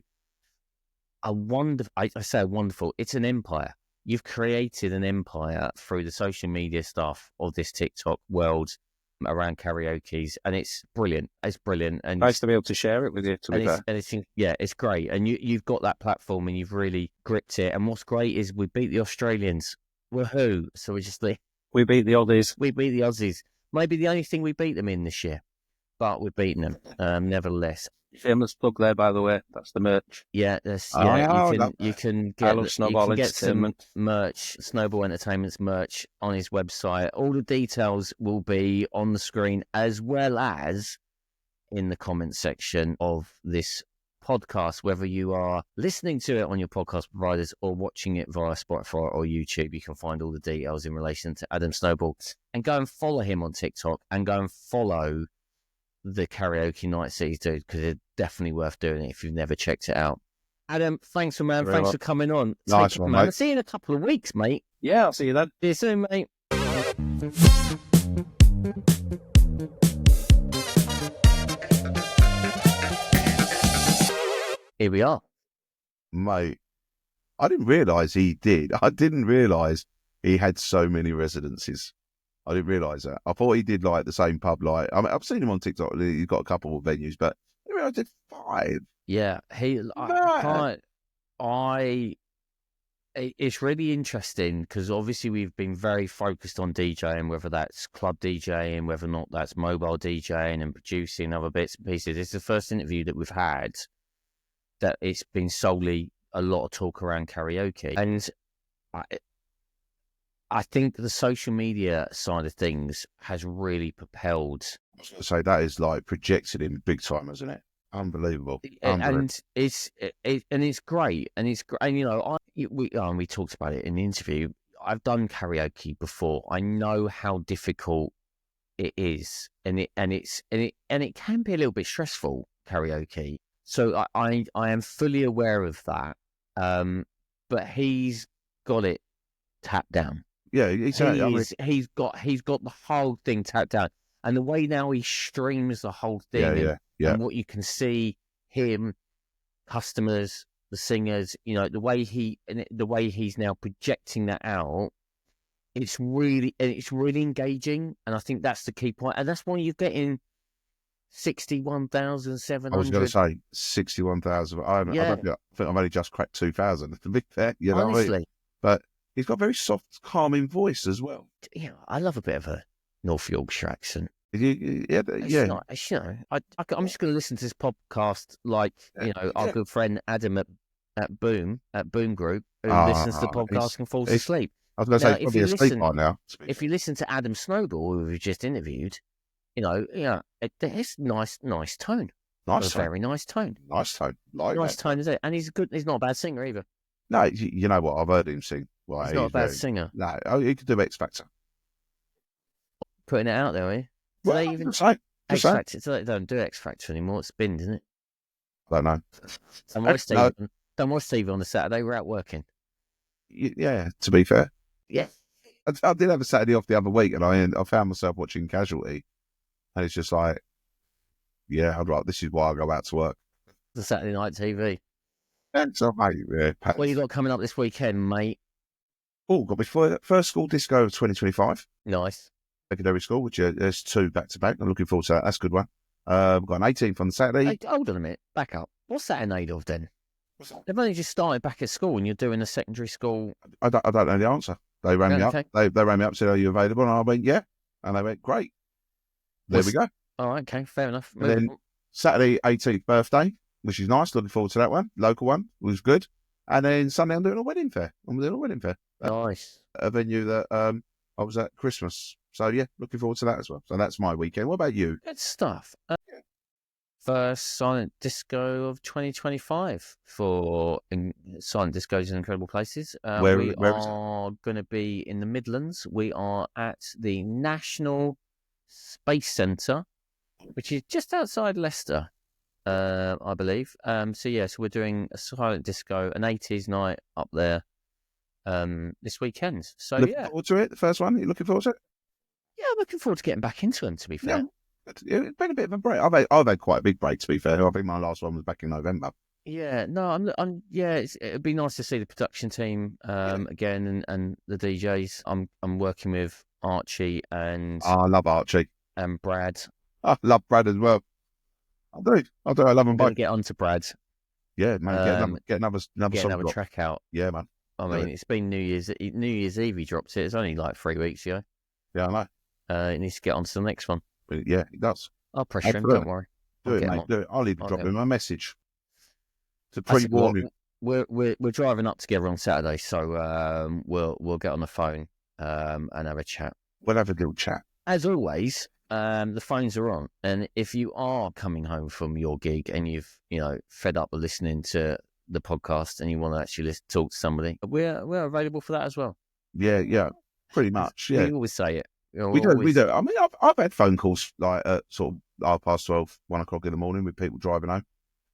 a wonderful. I say a wonderful. It's an empire. You've created an empire through the social media stuff of this TikTok world around karaoke's, and it's brilliant. It's brilliant, and Nice to be able to share it with you. To be fair, it's great, and you've got that platform, and you've really gripped it. And what's great is we beat the Australians. Woohoo! So we beat the Aussies. We beat the Aussies. Maybe the only thing we beat them in this year, but we've beaten them nevertheless. Shameless plug there, by the way. That's the merch. Yeah, you can get Snowball some merch, Snowball Entertainment's merch on his website. All the details will be on the screen as well as in the comments section of this podcast, whether you are listening to it on your podcast providers or watching it via Spotify or YouTube. You can find all the details in relation to Adam Snowball, and go and follow him on TikTok, and go and follow the karaoke nights that he's doing, because it's definitely worth doing it if you've never checked it out. Adam, thanks for coming on. Nice one, mate. I'll see you in a couple of weeks, mate. Yeah, I'll see you then. See you soon, mate. Here we are. Mate, I didn't realise he did. I didn't realise he had so many residencies. I didn't realise that. I thought he did like the same pub. Like, I mean, I've seen him on TikTok. He's got a couple of venues, but I didn't realise he did 5. Yeah, it's really interesting because obviously we've been very focused on DJing, whether that's club DJing, whether or not that's mobile DJing and producing other bits and pieces. It's the first interview that we've had that it's been solely a lot of talk around karaoke. And I think the social media side of things has really propelled. I was going to say, that is like projected him big time, isn't it? Unbelievable. And it's great, and you know, we talked about it in the interview. I've done karaoke before. I know how difficult it is, and it can be a little bit stressful, karaoke. So I am fully aware of that. But he's got it tapped down. Yeah, exactly. He's got the whole thing tapped down, and the way now he streams the whole thing. And what you can see him, customers, the singers, you know, the way he's now projecting that out, it's really engaging, and I think that's the key point, and that's why you're getting 61,700. I was going to say 61,000. I think I've only just cracked 2,000. To be fair, you know, honestly, what I mean? But he's got a very soft, calming voice as well. Yeah, I love a bit of a North Yorkshire accent. Yeah. Nice, you know, I'm just going to listen to this podcast like, you know, our good friend Adam at Boom Group, who listens to the podcast and falls asleep. I was going to say, probably asleep by now. If you listen to Adam Snowball, who we've just interviewed, it's nice tone. Nice tone. Very nice tone. Nice tone. Nice tone, is it? And he's not a bad singer either. No, you know what? I've heard him sing. He's not a bad singer. No, he could do X Factor. Putting it out there, are you? Do they even X Factor? They don't do X Factor anymore. It's binned, isn't it? I don't know. Don't watch TV on the Saturday. We're out working. Yeah, to be fair. Yeah. I did have a Saturday off the other week, and I found myself watching Casualty. And it's just like, yeah, I'm like, this is why I go out to work. The Saturday night TV. And so, mate, yeah. What you got coming up this weekend, mate? Oh, got my first school disco of 2025. Nice. Secondary school, which there's 2 back-to-back. I'm looking forward to that. That's a good one. We've got an 18th on Saturday. Hey, hold on a minute. Back up. What's that in aid of then? What's that? They've only just started back at school and you're doing a secondary school. I don't know the answer. They rang me up. They rang me up, said, "Are you available?" And I went, "Yeah." And they went, "Great." There we go. All right, okay, fair enough. And then Saturday, 18th birthday, which is nice. Looking forward to that one. Local one was good. And then Sunday, I'm doing a wedding fair. Nice. A venue that I was at Christmas. So yeah, looking forward to that as well. So that's my weekend. What about you? Good stuff. First silent disco of 2025 for silent discos in incredible places. Where we is are going to be in the Midlands. We are at the National Space Centre, which is just outside Leicester, I believe. So we're doing a silent disco, an 80s night up there this weekend. So looking forward to it. The first one. You looking forward to it? Yeah, I'm looking forward to getting back into them, to be fair. Yeah, it's been a bit of a break. I've had quite a big break, to be fair. I think my last one was back in November. Yeah, no, it'd be nice to see the production team again and the DJs. I'm working with Archie and I love Archie and Brad. I love Brad as well. I do. I love them both. Get on to Brad. Yeah, man. Get another track out. Yeah, man. I mean, it's been New Year's Eve. He dropped it. It's only like 3 weeks ago. Yeah, I know. He needs to get on to the next one. Yeah, he does. I'll pressure him. Don't worry. Do it, mate. Do it. I'll even drop him a message to pre-warn him. We're driving up together on Saturday, so we'll get on the phone and have a chat. We'll have a little chat. As always, the phones are on, and if you are coming home from your gig and you've fed up with listening to the podcast and you want to actually talk to somebody, we're available for that as well. Yeah, pretty much. Yeah, we always say it. We do. I mean, I've had phone calls like at sort of 12:30, 1 o'clock in the morning with people driving home.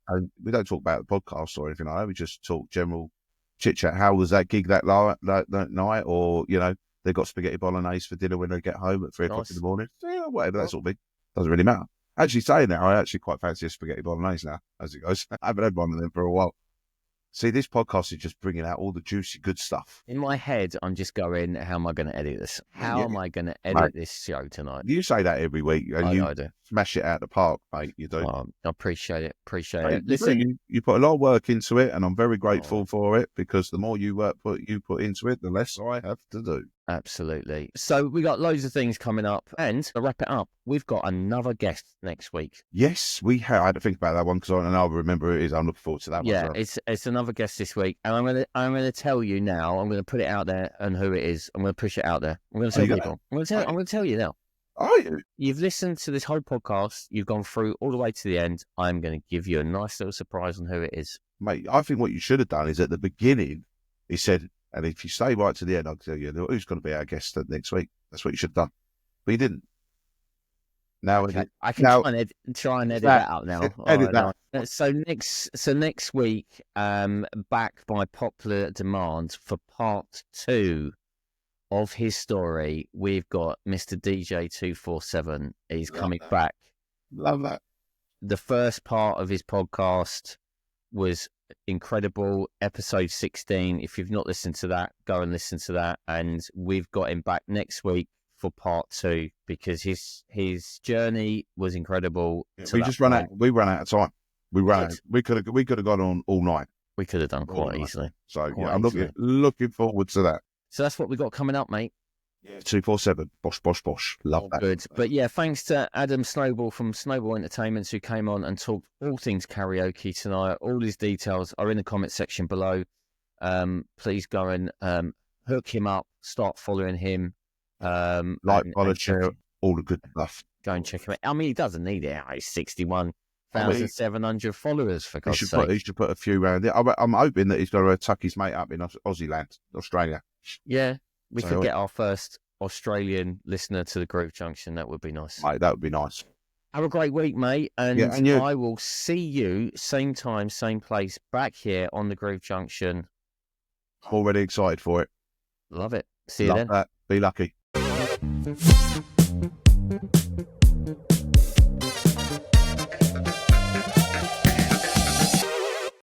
And we don't talk about the podcast or anything like that. We just talk general chit chat. How was that gig that night? Or, they've got spaghetti bolognese for dinner when they get home at 3 o'clock in the morning. So, yeah, whatever that sort of thing. Doesn't really matter. Actually, saying that, I actually quite fancy a spaghetti bolognese now, as it goes. I haven't had one of them for a while. See, this podcast is just bringing out all the juicy, good stuff. In my head, I'm just going, how am I going to edit this? How am I going to edit this show tonight? You say that every week, and I do. Smash it out of the park, mate. You do. I appreciate it. Mate, listen, you put a lot of work into it, and I'm very grateful for it, because the more you put into it, the less I have to do. Absolutely. So we got loads of things coming up, and to wrap it up, we've got another guest next week. Yes, we have. I had to think about that one because I know I remember who it is. I'm looking forward to that one. Yeah, it's another guest this week, and I'm gonna tell you now. I'm gonna put it out there and who it is. I'm gonna push it out there. I'm gonna tell people. I'm gonna tell you now. Are you? You've listened to this whole podcast. You've gone through all the way to the end. I'm going to give you a nice little surprise on who it is. Mate, I think what you should have done is at the beginning, he said, and if you stay right to the end, I'll tell you who's going to be our guest next week. That's what you should have done. But you didn't. Now I can try and edit that out now. Edit that. So next week, back by popular demand for part 2 of his story, we've got Mr. DJ 247. He's coming back. Love that. The first part of his podcast was incredible. Episode 16. If you've not listened to that, go and listen to that. And we've got him back next week for part 2 because his journey was incredible. Yeah, we ran out of time. We could have gone on all night. We could have done quite easily. So I'm looking forward to that. So that's what we got coming up, mate. Yeah, 247. Bosh. Love that. Good. But yeah, thanks to Adam Snowball from Snowball Entertainments who came on and talked all things karaoke tonight. All his details are in the comment section below. Please go and hook him up. Start following him. Follow, share, all the good stuff. Go and check him out. I mean, he doesn't need it. He's 61,700 followers, for God's sake. He should put a few around it. I'm hoping that he's going to tuck his mate up in Aussie land, Australia. Yeah, we could get our first Australian listener to the Groove Junction. That would be nice. Mate, that would be nice. Have a great week, mate. And I will see you same time, same place, back here on the Groove Junction. Already excited for it. Love it. See you then. Love that. Be lucky.